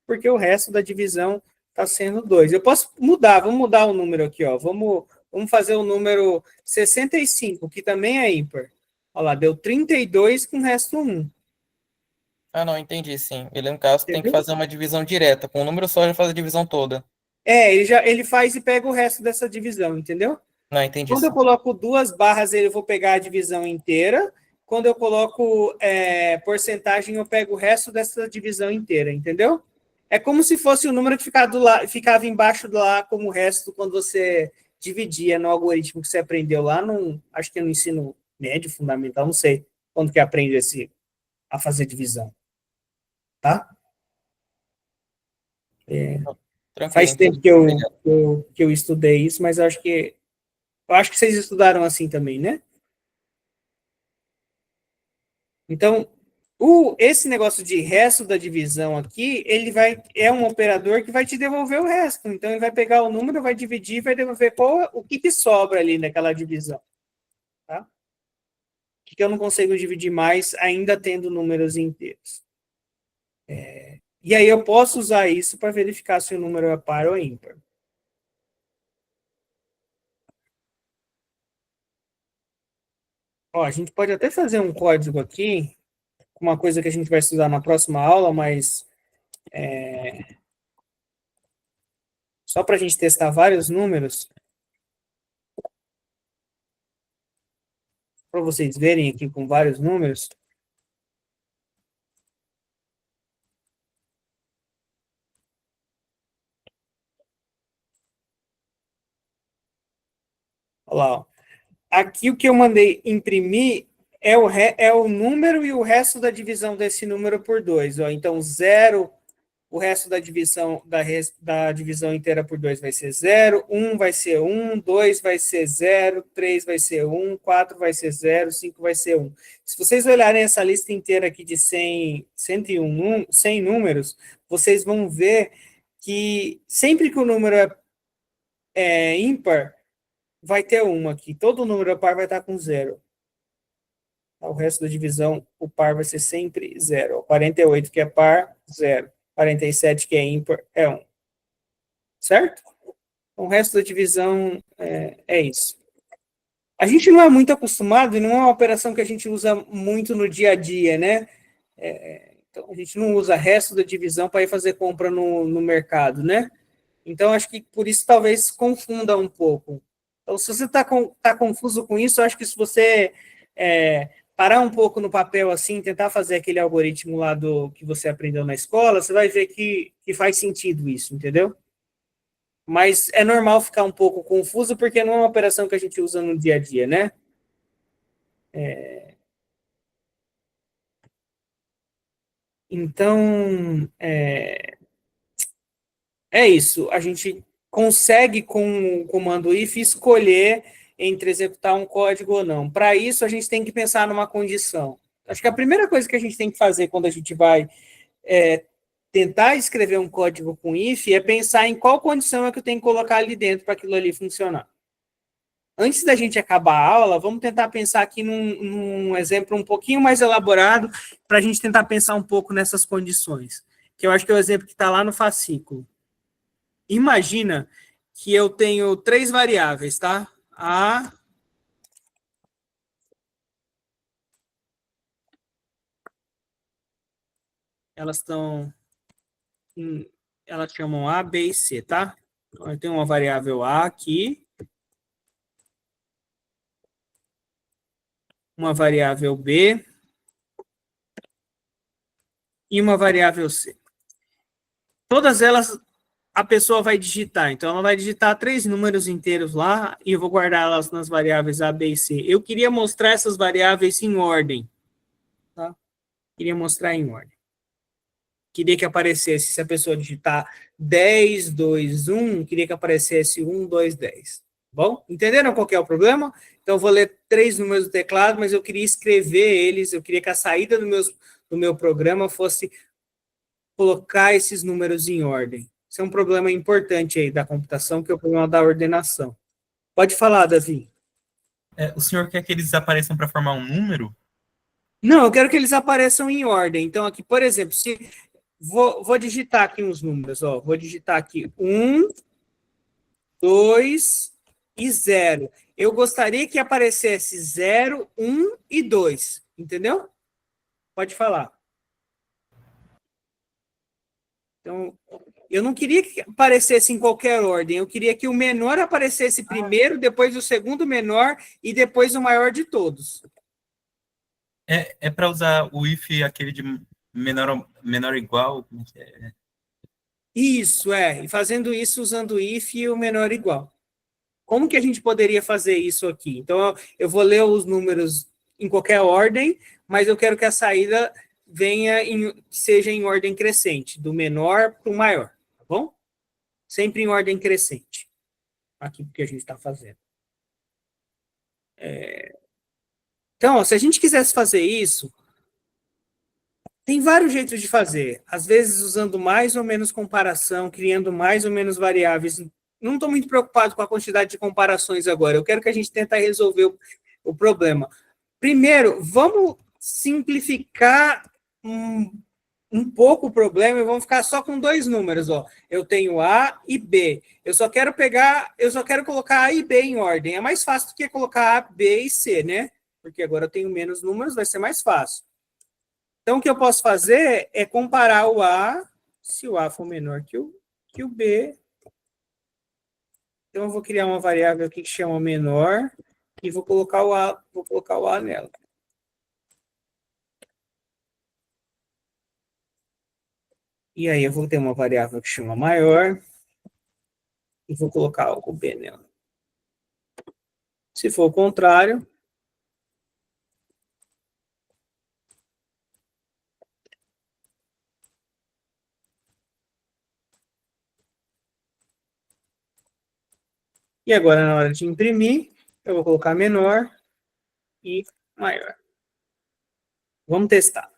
Porque o resto da divisão está sendo 2. Eu posso mudar, vamos mudar o número aqui, ó. Vamos fazer o número 65, que também é ímpar. Olha lá, deu 32 com o resto 1. Ah, não, entendi, sim. Ele, no caso, tem que Entendeu? fazer uma divisão direta. Com um número só, já faz a divisão toda. Ele faz e pega o resto dessa divisão, entendeu? Não, entendi, Quando eu sim. coloco 2 barras, eu vou pegar a divisão inteira. Quando eu coloco porcentagem, eu pego o resto dessa divisão inteira, entendeu? É como se fosse o número que ficava embaixo do lá como o resto quando você dividia no algoritmo que você aprendeu lá acho que no ensino médio, fundamental, não sei quando que aprende a fazer divisão, tá? Tranquilo, Faz tempo entendi. que eu, Obrigado. que eu, que eu estudei isso, mas eu acho que vocês estudaram assim também, né? Então, esse negócio de resto da divisão aqui, é um operador que vai te devolver o resto. Então, ele vai pegar o número, vai dividir e vai devolver o que sobra ali naquela divisão. Tá? O que eu não consigo dividir mais, ainda tendo números inteiros. E aí eu posso usar isso para verificar se o número é par ou ímpar. Ó, a gente pode até fazer um código aqui, uma coisa que a gente vai estudar na próxima aula, mas só para a gente testar vários números, para vocês verem aqui com vários números. Olha lá, ó. Aqui o que eu mandei imprimir é o número e o resto da divisão desse número por 2. Então, 0, o resto da divisão da divisão inteira por 2 vai ser 0, 1 vai ser 1, 2 vai ser 0, 3 vai ser 1, 4 vai ser 0, 5 vai ser 1. Se vocês olharem essa lista inteira aqui de 100 números, vocês vão ver que sempre que o número é ímpar, vai ter 1 aqui. Todo número par vai estar com 0. O resto da divisão, o par vai ser sempre 0. 48 que é par, 0. 47 que é ímpar, é 1. Certo? Então, o resto da divisão é isso. A gente não é muito acostumado e não é uma operação que a gente usa muito no dia a dia, né? Então, a gente não usa resto da divisão para ir fazer compra no mercado, né? Então, acho que por isso talvez confunda um pouco. Então, se você está confuso com isso, eu acho que se você parar um pouco no papel assim, tentar fazer aquele algoritmo lá que você aprendeu na escola, você vai ver que faz sentido isso, entendeu? Mas é normal ficar um pouco confuso, porque não é uma operação que a gente usa no dia a dia, né? Então, isso. A gente consegue, com o comando if, escolher entre executar um código ou não. Para isso, a gente tem que pensar numa condição. Acho que a primeira coisa que a gente tem que fazer quando a gente vai tentar escrever um código com if é pensar em qual condição é que eu tenho que colocar ali dentro para aquilo ali funcionar. Antes da gente acabar a aula, vamos tentar pensar aqui num exemplo um pouquinho mais elaborado para a gente tentar pensar um pouco nessas condições, que eu acho que é o exemplo que está lá no fascículo. Imagina que eu tenho 3 variáveis, tá? Elas elas chamam A, B e C, tá? Então, eu tenho uma variável A aqui, uma variável B e uma variável C. Todas elas a pessoa vai digitar. Então, ela vai digitar 3 números inteiros lá e eu vou guardar elas nas variáveis A, B e C. Eu queria mostrar essas variáveis em ordem. Tá? Queria mostrar em ordem. Queria que aparecesse, se a pessoa digitar 10, 2, 1, queria que aparecesse 1, 2, 10. Bom, entenderam qual que é o problema? Então, eu vou ler 3 números do teclado, mas eu queria escrever eles, eu queria que a saída do meu programa fosse colocar esses números em ordem. Isso é um problema importante aí da computação, que é o problema da ordenação. Pode falar, Davi. O senhor quer que eles apareçam para formar um número? Não, eu quero que eles apareçam em ordem. Então, aqui, por exemplo, se vou digitar aqui uns números, ó. Vou digitar aqui 1, 2 e 0. Eu gostaria que aparecesse 0, 1 e 2. Entendeu? Pode falar. Então, eu não queria que aparecesse em qualquer ordem. Eu queria que o menor aparecesse primeiro, depois o segundo menor e depois o maior de todos. É para usar o if, aquele de menor igual? Isso, E fazendo isso usando o if e o menor igual. Como que a gente poderia fazer isso aqui? Então, eu vou ler os números em qualquer ordem, mas eu quero que a saída seja em ordem crescente, do menor para o maior, tá bom? Sempre em ordem crescente. Aqui que a gente está fazendo. Então, se a gente quisesse fazer isso, tem vários jeitos de fazer. Às vezes usando mais ou menos comparação, criando mais ou menos variáveis. Não estou muito preocupado com a quantidade de comparações agora. Eu quero que a gente tente resolver o problema. Primeiro, vamos simplificar um pouco o problema e vamos ficar só com 2 números. Ó. Eu tenho A e B. Eu só quero colocar A e B em ordem. É mais fácil do que colocar A, B e C, né? Porque agora eu tenho menos números, vai ser mais fácil. Então, o que eu posso fazer é comparar o A, se o A for menor que o B. Então, eu vou criar uma variável aqui que chama menor e vou colocar o A nela. E aí, eu vou ter uma variável que chama maior e vou colocar o B nela. Se for o contrário, e agora, na hora de imprimir, eu vou colocar menor e maior. Vamos testar.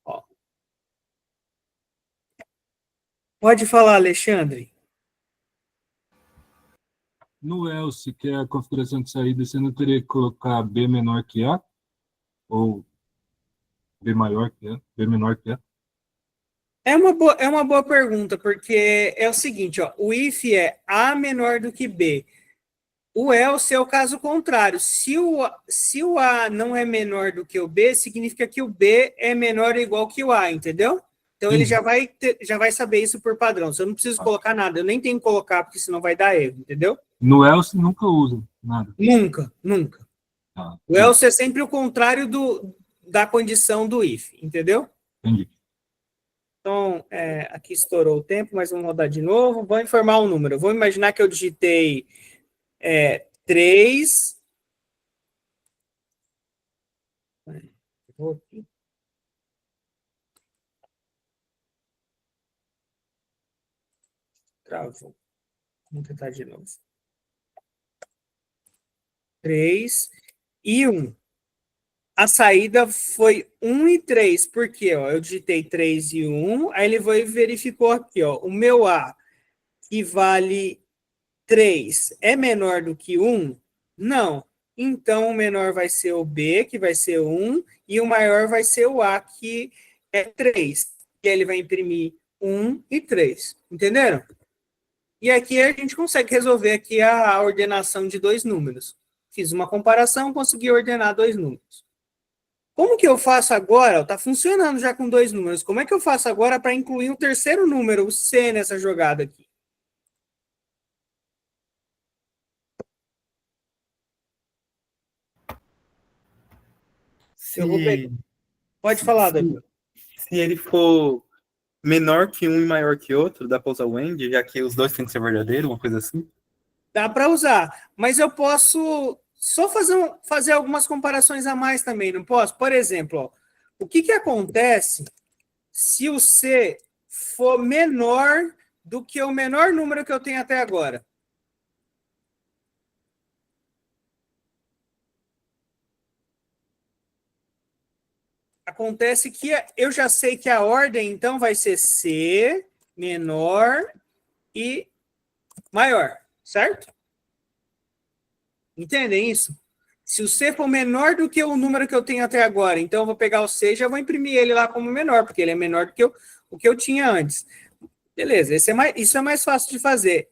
Ó. Pode falar, Alexandre. No else, que é a configuração de saída, você não teria que colocar B menor que A? Ou B maior que A? B menor que A? É uma boa pergunta, porque é o seguinte, ó, o if é A menor do que B. O else é o caso contrário. Se o A não é menor do que o B, significa que o B é menor ou igual que o A, entendeu? Então, ele já vai saber isso por padrão. Se eu não preciso colocar nada, eu nem tenho que colocar, porque senão vai dar erro, entendeu? No else nunca usa nada. Nunca, nunca. Ah, O else é sempre o contrário da condição do if, entendeu? entendi. Então, aqui estourou o tempo, mas vamos rodar de novo. Vou informar um número. Vou imaginar que eu digitei 3. Vou aqui. Travou. Vamos tentar de novo. 3 e 1. A saída foi 1 e 3. Por quê? Ó, eu digitei 3 e 1, aí ele foi e verificou aqui, ó, o meu A, que vale 3, é menor do que 1? Não. Então, o menor vai ser o B, que vai ser 1, e o maior vai ser o A, que é 3. E aí ele vai imprimir 1 e 3. Entenderam? E aqui a gente consegue resolver aqui a ordenação de 2 números. Fiz uma comparação, consegui ordenar 2 números. Como que eu faço agora? Está funcionando já com 2 números. Como é que eu faço agora para incluir o terceiro número, o C, nessa jogada aqui? Eu vou pegar. Pode falar, Davi. Se ele for menor que um e maior que outro, dá pra usar o AND, já que os dois têm que ser verdadeiro, uma coisa assim? Dá para usar, mas eu posso só fazer algumas comparações a mais também, não posso? Por exemplo, ó, o que acontece se o C for menor do que o menor número que eu tenho até agora? Acontece que eu já sei que a ordem, então, vai ser C, menor e maior, certo? Entendem isso? Se o C for menor do que o número que eu tenho até agora, então eu vou pegar o C e já vou imprimir ele lá como menor, porque ele é menor do que o que eu tinha antes. Beleza, isso é mais fácil de fazer.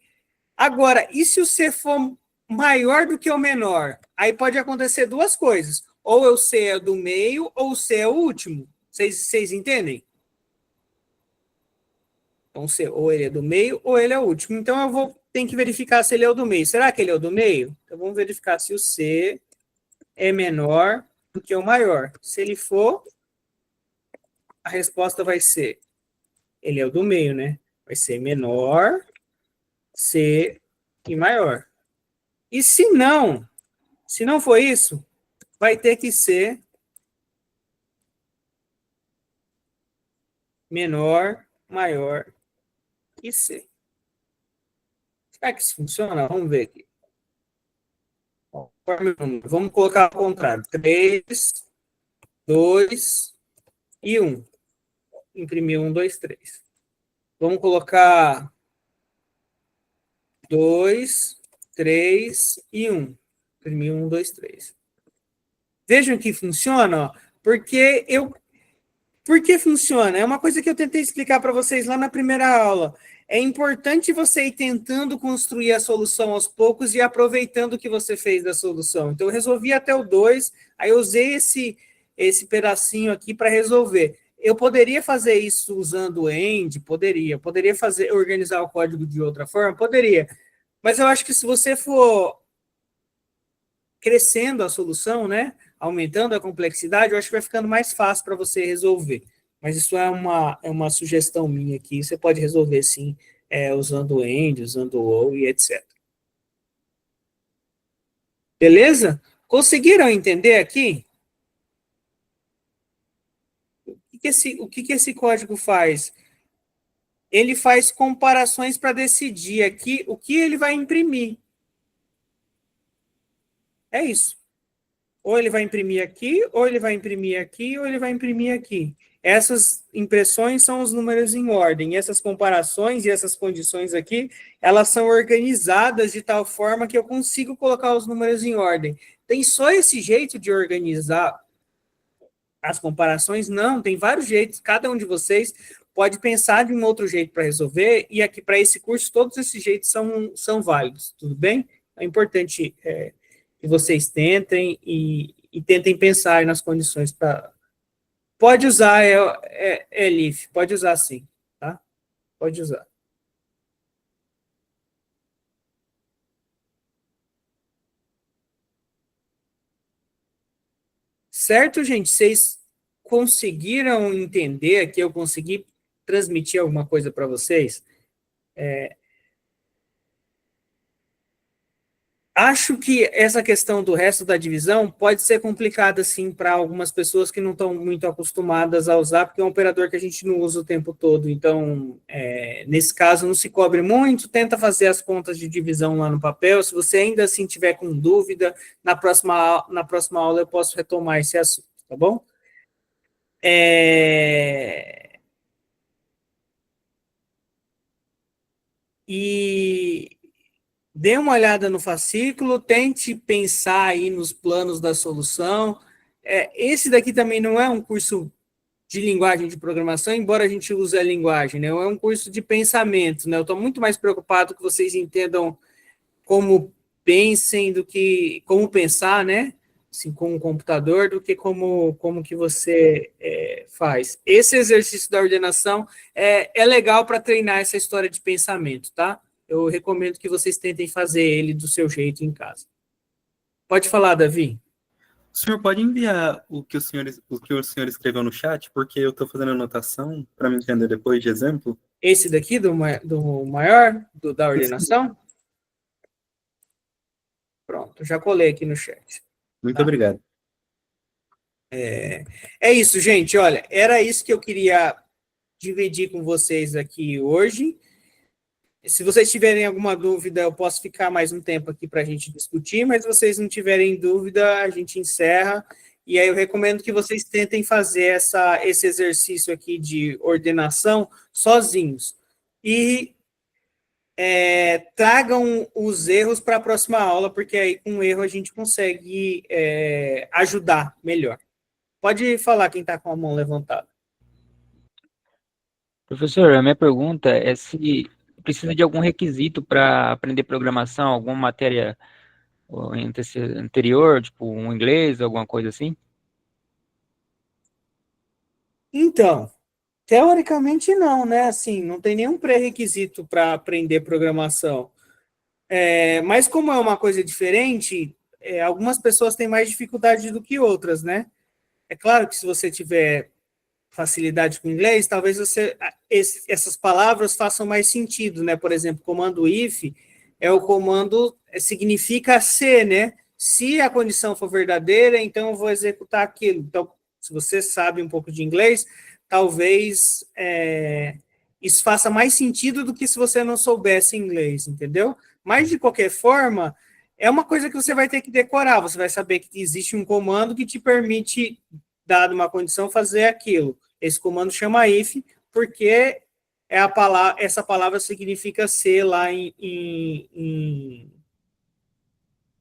Agora, e se o C for maior do que o menor? Aí pode acontecer duas coisas. Ou o C é do meio, ou o C é o último. Vocês entendem? Então, C, ou ele é do meio, ou ele é o último. Então, eu tenho que verificar se ele é o do meio. Será que ele é o do meio? Então, vamos verificar se o C é menor do que o maior. Se ele for, a resposta vai ser, ele é o do meio, né? Vai ser menor, C e maior. E se não for isso, vai ter que ser menor, maior e C. Será que isso funciona? Vamos ver aqui. Vamos colocar ao contrário. 3, 2 e 1. Imprimir 1, 2, 3. Vamos colocar 2, 3 e 1. Imprimir 1, 2, 3. Vejam que funciona, ó, Por que funciona? É uma coisa que eu tentei explicar para vocês lá na primeira aula. É importante você ir tentando construir a solução aos poucos e aproveitando o que você fez da solução. Então, eu resolvi até o 2, aí eu usei esse pedacinho aqui para resolver. Eu poderia fazer isso usando o AND? Poderia. Poderia organizar o código de outra forma? Poderia. Mas eu acho que se você for crescendo a solução, né, aumentando a complexidade, eu acho que vai ficando mais fácil para você resolver. Mas isso é uma sugestão minha aqui. Você pode resolver, sim, usando o AND, usando o OR e etc. Beleza? Conseguiram entender aqui? O que esse código faz? Ele faz comparações para decidir aqui o que ele vai imprimir. É isso. Ou ele vai imprimir aqui, ou ele vai imprimir aqui, ou ele vai imprimir aqui. Essas impressões são os números em ordem. E essas comparações e essas condições aqui, elas são organizadas de tal forma que eu consigo colocar os números em ordem. Tem só esse jeito de organizar as comparações? Não, tem vários jeitos. Cada um de vocês pode pensar de um outro jeito para resolver, e aqui para esse curso todos esses jeitos são válidos, tudo bem? É importante que vocês tentem e tentem pensar nas condições para... Pode usar, Elif, pode usar sim, tá? Pode usar. Certo, gente? Vocês conseguiram entender aqui? Eu consegui transmitir alguma coisa para vocês? Acho que essa questão do resto da divisão pode ser complicada, sim, para algumas pessoas que não estão muito acostumadas a usar, porque é um operador que a gente não usa o tempo todo. Então, nesse caso, não se cobre muito, tenta fazer as contas de divisão lá no papel. Se você ainda assim tiver com dúvida, na próxima aula eu posso retomar esse assunto, tá bom? E dê uma olhada no fascículo, tente pensar aí nos planos da solução. Esse daqui também não é um curso de linguagem de programação, embora a gente use a linguagem, né? É um curso de pensamento, né? Eu estou muito mais preocupado que vocês entendam como pensem do que como pensar, né? Assim, com o computador, do que como que você faz. Esse exercício da ordenação é legal para treinar essa história de pensamento, tá? Eu recomendo que vocês tentem fazer ele do seu jeito em casa. Pode falar, Davi. O senhor pode enviar o que o senhor escreveu no chat, porque eu estou fazendo anotação para me entender depois de exemplo. Esse daqui do maior, da ordenação? Pronto, já colei aqui no chat. Muito Tá. obrigado. É isso, gente. Olha, era isso que eu queria dividir com vocês aqui hoje. Se vocês tiverem alguma dúvida, eu posso ficar mais um tempo aqui para a gente discutir, mas se vocês não tiverem dúvida, a gente encerra. E aí eu recomendo que vocês tentem fazer esse exercício aqui de ordenação sozinhos. E tragam os erros para a próxima aula, porque aí com o erro a gente consegue ajudar melhor. Pode falar quem está com a mão levantada. Professor, a minha pergunta é se precisa de algum requisito para aprender programação, alguma matéria anterior, tipo um inglês, alguma coisa assim? Então, teoricamente não, né? Assim, não tem nenhum pré-requisito para aprender programação. Mas como é uma coisa diferente, algumas pessoas têm mais dificuldade do que outras, né? É claro que se você tiver facilidade com inglês, talvez essas palavras façam mais sentido, né? Por exemplo, comando if é o comando, significa se, né? Se a condição for verdadeira, então eu vou executar aquilo. Então, se você sabe um pouco de inglês, talvez isso faça mais sentido do que se você não soubesse inglês, entendeu? Mas, de qualquer forma, é uma coisa que você vai ter que decorar. Você vai saber que existe um comando que te permite, dado uma condição, fazer aquilo. Esse comando chama if, porque essa palavra significa ser lá em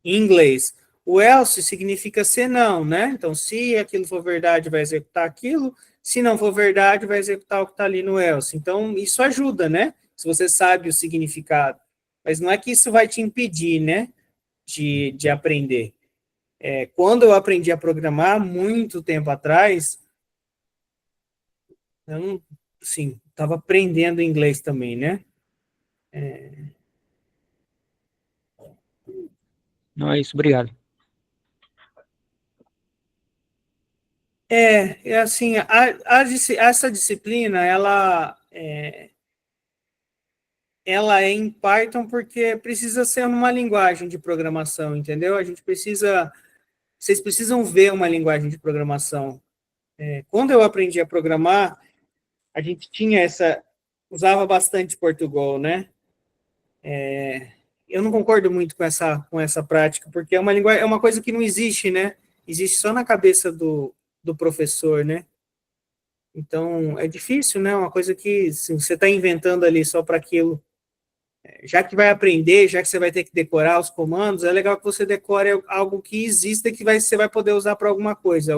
inglês. O else significa ser não, né? Então, se aquilo for verdade, vai executar aquilo. Se não for verdade, vai executar o que está ali no else. Então, isso ajuda, né? Se você sabe o significado. Mas não é que isso vai te impedir, né? De aprender. Quando eu aprendi a programar, muito tempo atrás, eu assim, estava aprendendo inglês também, né? Não é isso, obrigado. Assim, essa disciplina, ela é em Python porque precisa ser numa linguagem de programação, entendeu? Vocês precisam ver uma linguagem de programação. Quando eu aprendi a programar, a gente usava bastante Portugal, né? Eu não concordo muito com essa prática, porque é uma coisa que não existe, né? Existe só na cabeça do professor, né? Então, é difícil, né? Uma coisa que assim, você está inventando ali só para aquilo. Já que vai aprender, já que você vai ter que decorar os comandos, é legal que você decore algo que exista e que você vai poder usar para alguma coisa.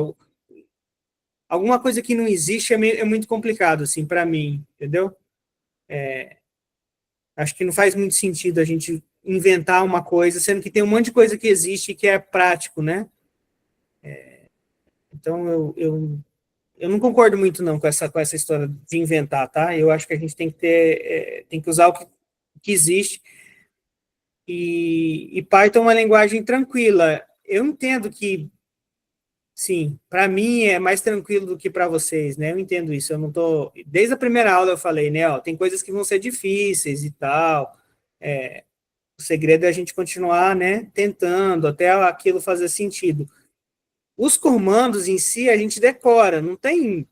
Alguma coisa que não existe é muito complicado, assim, para mim, entendeu? Acho que não faz muito sentido a gente inventar uma coisa, sendo que tem um monte de coisa que existe e que é prático, né? Então, eu não concordo muito, não, com essa história de inventar, tá? Eu acho que a gente tem que usar o que existe. E Python é uma linguagem tranquila. Eu entendo que, sim, para mim é mais tranquilo do que para vocês, né? Eu entendo isso. Eu não tô. Desde a primeira aula eu falei, né? Ó, tem coisas que vão ser difíceis e tal. O segredo é a gente continuar, né? Tentando até aquilo fazer sentido. Os comandos em si a gente decora, não tem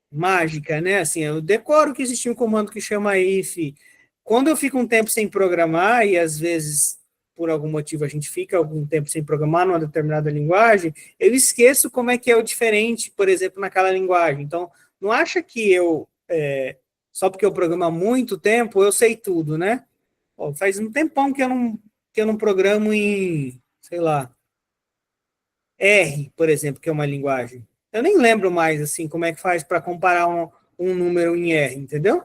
mágica, né? Assim, eu decoro que existe um comando que chama if. Quando eu fico um tempo sem programar, e às vezes, por algum motivo, a gente fica algum tempo sem programar numa determinada linguagem, eu esqueço como é que é o diferente, por exemplo, naquela linguagem. Então, não acha que só porque eu programo há muito tempo, eu sei tudo, né? Faz um tempão que eu não programo em, sei lá, R, por exemplo, que é uma linguagem. Eu nem lembro mais, assim, como é que faz para comparar um número em R, entendeu?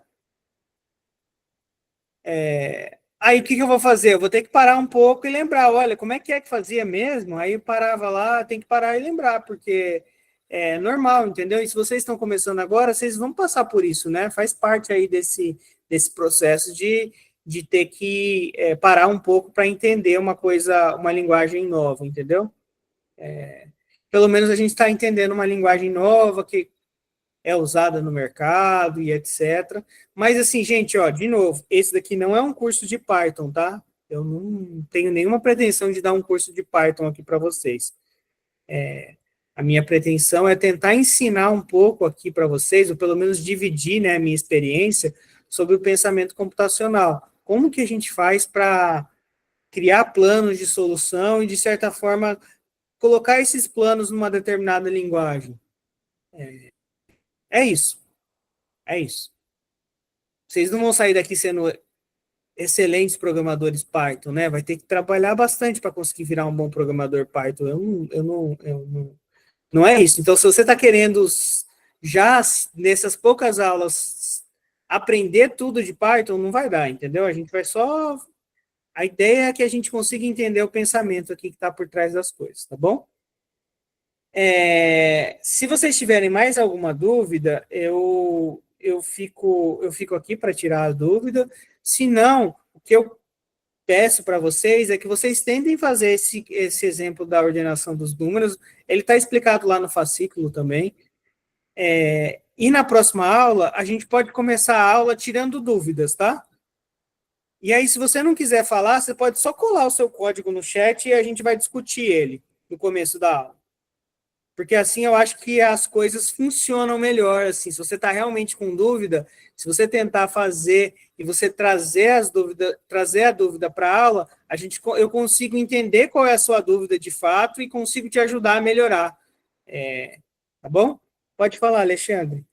Aí, o que eu vou fazer? Eu vou ter que parar um pouco e lembrar, olha, como é que fazia mesmo? Aí eu parava lá, tem que parar e lembrar, porque é normal, entendeu? E se vocês estão começando agora, vocês vão passar por isso, né? Faz parte aí desse processo de de ter que parar um pouco para entender uma linguagem nova, entendeu? Pelo menos a gente está entendendo uma linguagem nova que é usada no mercado e etc. Mas assim, gente, ó, de novo, esse daqui não é um curso de Python, tá? Eu não tenho nenhuma pretensão de dar um curso de Python aqui para vocês. A minha pretensão é tentar ensinar um pouco aqui para vocês, ou pelo menos dividir, né, a minha experiência sobre o pensamento computacional. Como que a gente faz para criar planos de solução e, de certa forma, colocar esses planos numa determinada linguagem. É isso. É isso. Vocês não vão sair daqui sendo excelentes programadores Python, né? Vai ter que trabalhar bastante para conseguir virar um bom programador Python. Não é isso. Então, se você está querendo já nessas poucas aulas aprender tudo de Python, não vai dar, entendeu? A gente vai só... A ideia é que a gente consiga entender o pensamento aqui que está por trás das coisas, tá bom? Se vocês tiverem mais alguma dúvida, eu fico aqui para tirar a dúvida. Se não, o que eu peço para vocês é que vocês tentem fazer esse exemplo da ordenação dos números. Ele está explicado lá no fascículo também. E na próxima aula, a gente pode começar a aula tirando dúvidas, tá? E aí, se você não quiser falar, você pode só colar o seu código no chat e a gente vai discutir ele no começo da aula. Porque assim eu acho que as coisas funcionam melhor, assim, se você está realmente com dúvida, se você tentar fazer e você trazer a dúvida para a aula, eu consigo entender qual é a sua dúvida de fato e consigo te ajudar a melhorar. Tá bom? Pode falar, Alexandre.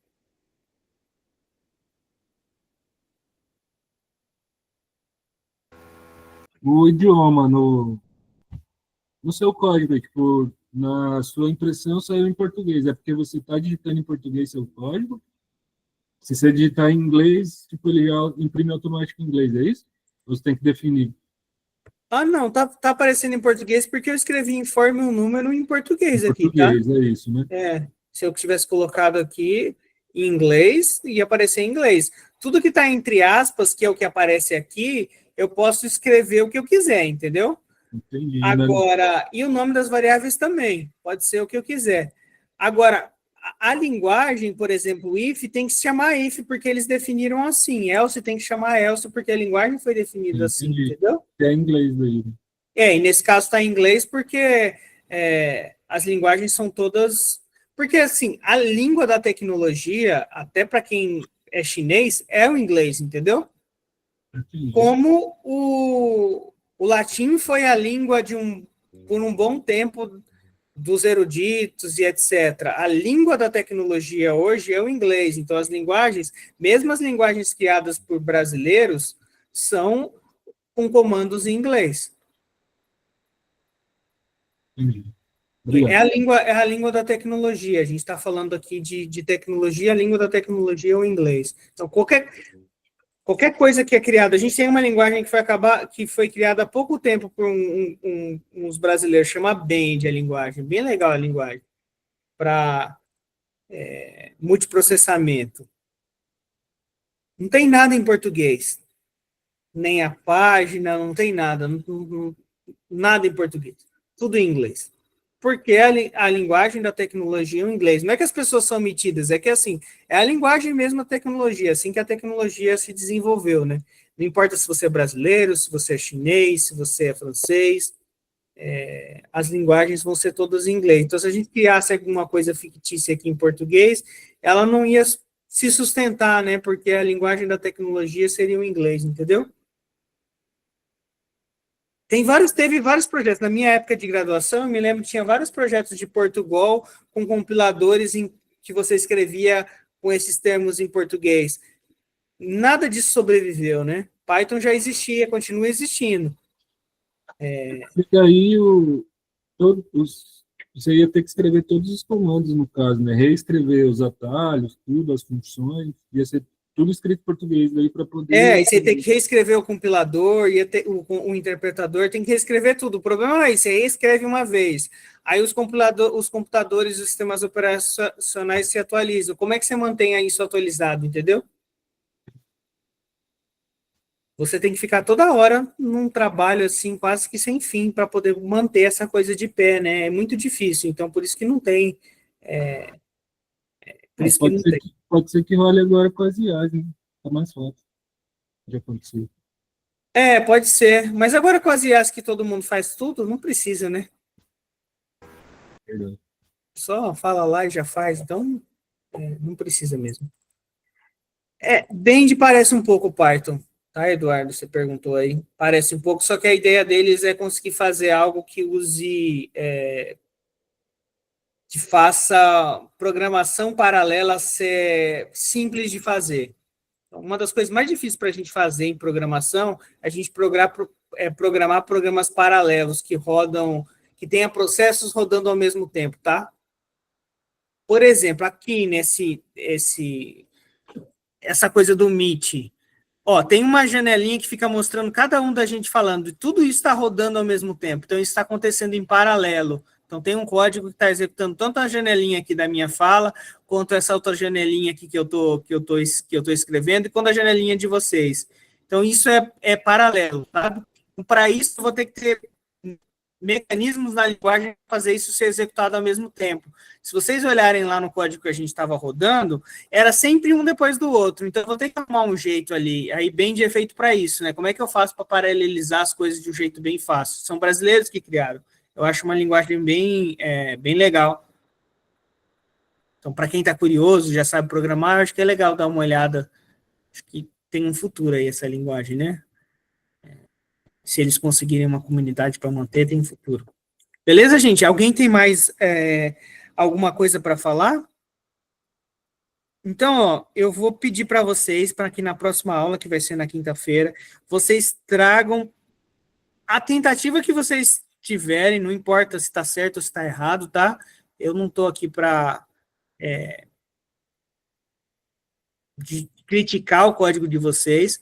O idioma no seu código, tipo, na sua impressão saiu em português. É porque você está digitando em português seu código? Se você digitar em inglês, tipo, ele imprime automático em inglês, é isso? Ou você tem que definir? Ah, não, tá aparecendo em português porque eu escrevi informe um número em português aqui, tá? Português, é isso, né? Se eu tivesse colocado aqui em inglês, ia aparecer em inglês. Tudo que está entre aspas, que é o que aparece aqui, eu posso escrever o que eu quiser, entendeu? Entendi. Agora, e o nome das variáveis também, pode ser o que eu quiser. Agora, a linguagem, por exemplo, if, tem que se chamar if, porque eles definiram assim. Else tem que chamar else, porque a linguagem foi definida assim, entendeu? É inglês daí. E nesse caso está em inglês, porque as linguagens são todas... Porque, assim, a língua da tecnologia, até para quem é chinês, é o inglês, entendeu? Entendi. Como o latim foi a língua por um bom tempo dos eruditos e etc. A língua da tecnologia hoje é o inglês. Então, as linguagens, mesmo as linguagens criadas por brasileiros, são com comandos em inglês. Entendi. É a língua da tecnologia. A gente está falando aqui de tecnologia, a língua da tecnologia é o inglês. Então, qualquer coisa que é criada, a gente tem uma linguagem que foi criada há pouco tempo por uns brasileiros, chama Bend a linguagem, bem legal a linguagem, para multiprocessamento. Não tem nada em português, nem a página, não tem nada, nada em português, tudo em inglês. Porque a linguagem da tecnologia é o inglês. Não é que as pessoas são metidas, é que assim, é a linguagem mesmo da tecnologia, assim que a tecnologia se desenvolveu, né? Não importa se você é brasileiro, se você é chinês, se você é francês, as linguagens vão ser todas em inglês. Então, se a gente criasse alguma coisa fictícia aqui em português, ela não ia se sustentar, né? Porque a linguagem da tecnologia seria o inglês, entendeu? Teve vários projetos. Na minha época de graduação, eu me lembro que tinha vários projetos de Portugal com compiladores que você escrevia com esses termos em português. Nada disso sobreviveu, né? Python já existia, continua existindo. E aí, você ia ter que escrever todos os comandos, no caso, né? Reescrever os atalhos, tudo, as funções, ia ser tudo escrito em português aí para poder... E você tem que reescrever o compilador, o interpretador, tem que reescrever tudo. O problema não é isso, você reescreve uma vez. Aí os computadores e os sistemas operacionais se atualizam. Como é que você mantém isso atualizado, entendeu? você tem que ficar toda hora num trabalho assim, quase que sem fim, para poder manter essa coisa de pé, né? É muito difícil, então por isso que não tem. Por isso que não tem. Pode ser que role agora com as IAs, né? Tá mais fácil de acontecer. Pode ser. Mas agora com as IAs que todo mundo faz tudo, não precisa, né? Verdade. Só fala lá e já faz, então não precisa mesmo. Bend parece um pouco Python, tá, Eduardo? Você perguntou aí. Parece um pouco, só que a ideia deles é conseguir fazer algo que use, que faça programação paralela ser simples de fazer. Então, uma das coisas mais difíceis para a gente fazer em programação é a gente programar programas paralelos que rodam, que tenha processos rodando ao mesmo tempo, tá? Por exemplo, aqui essa coisa do Meet, tem uma janelinha que fica mostrando cada um da gente falando, e tudo isso está rodando ao mesmo tempo, então isso está acontecendo em paralelo. Então tem um código que está executando tanto a janelinha aqui da minha fala, quanto essa outra janelinha aqui que eu tô escrevendo, e quanto a janelinha de vocês. Então isso é paralelo, tá? Para isso eu vou ter que ter mecanismos na linguagem para fazer isso ser executado ao mesmo tempo. Se vocês olharem lá no código que a gente estava rodando, era sempre um depois do outro, então eu vou ter que arrumar um jeito ali, aí bem de efeito para isso, né? Como é que eu faço para paralelizar as coisas de um jeito bem fácil? São brasileiros que criaram. Eu acho uma linguagem bem legal. Então, para quem está curioso, já sabe programar, eu acho que é legal dar uma olhada. Acho que tem um futuro aí essa linguagem, né? Se eles conseguirem uma comunidade para manter, tem um futuro. Beleza, gente? Alguém tem mais alguma coisa para falar? Então, eu vou pedir para vocês, para que na próxima aula, que vai ser na quinta-feira, vocês tragam a tentativa que vocês tiverem, não importa se está certo ou se está errado, tá? Eu não estou aqui para criticar o código de vocês,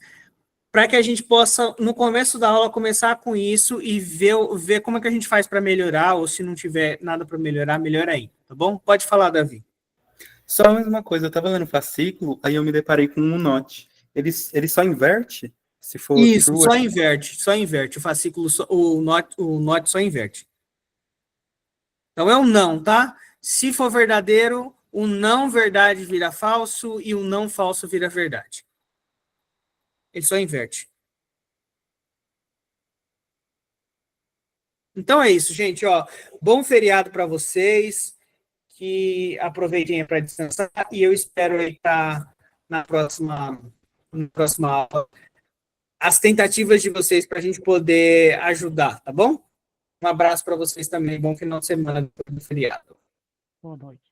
para que a gente possa, no começo da aula, começar com isso e ver como é que a gente faz para melhorar, ou se não tiver nada para melhorar, melhor aí, tá bom? Pode falar, Davi. Só mais uma coisa, eu estava lendo o fascículo, aí eu me deparei com um not. Ele só inverte? Se for Isso, true, só inverte. O fascículo, o not só inverte. Então é um não, tá? Se for verdadeiro, o não verdade vira falso e o não falso vira verdade. Ele só inverte. Então é isso, gente. Bom feriado para vocês. Que aproveitem para descansar. E eu espero estar na próxima aula as tentativas de vocês para a gente poder ajudar, tá bom? Um abraço para vocês também. Bom final de semana do feriado. Boa noite.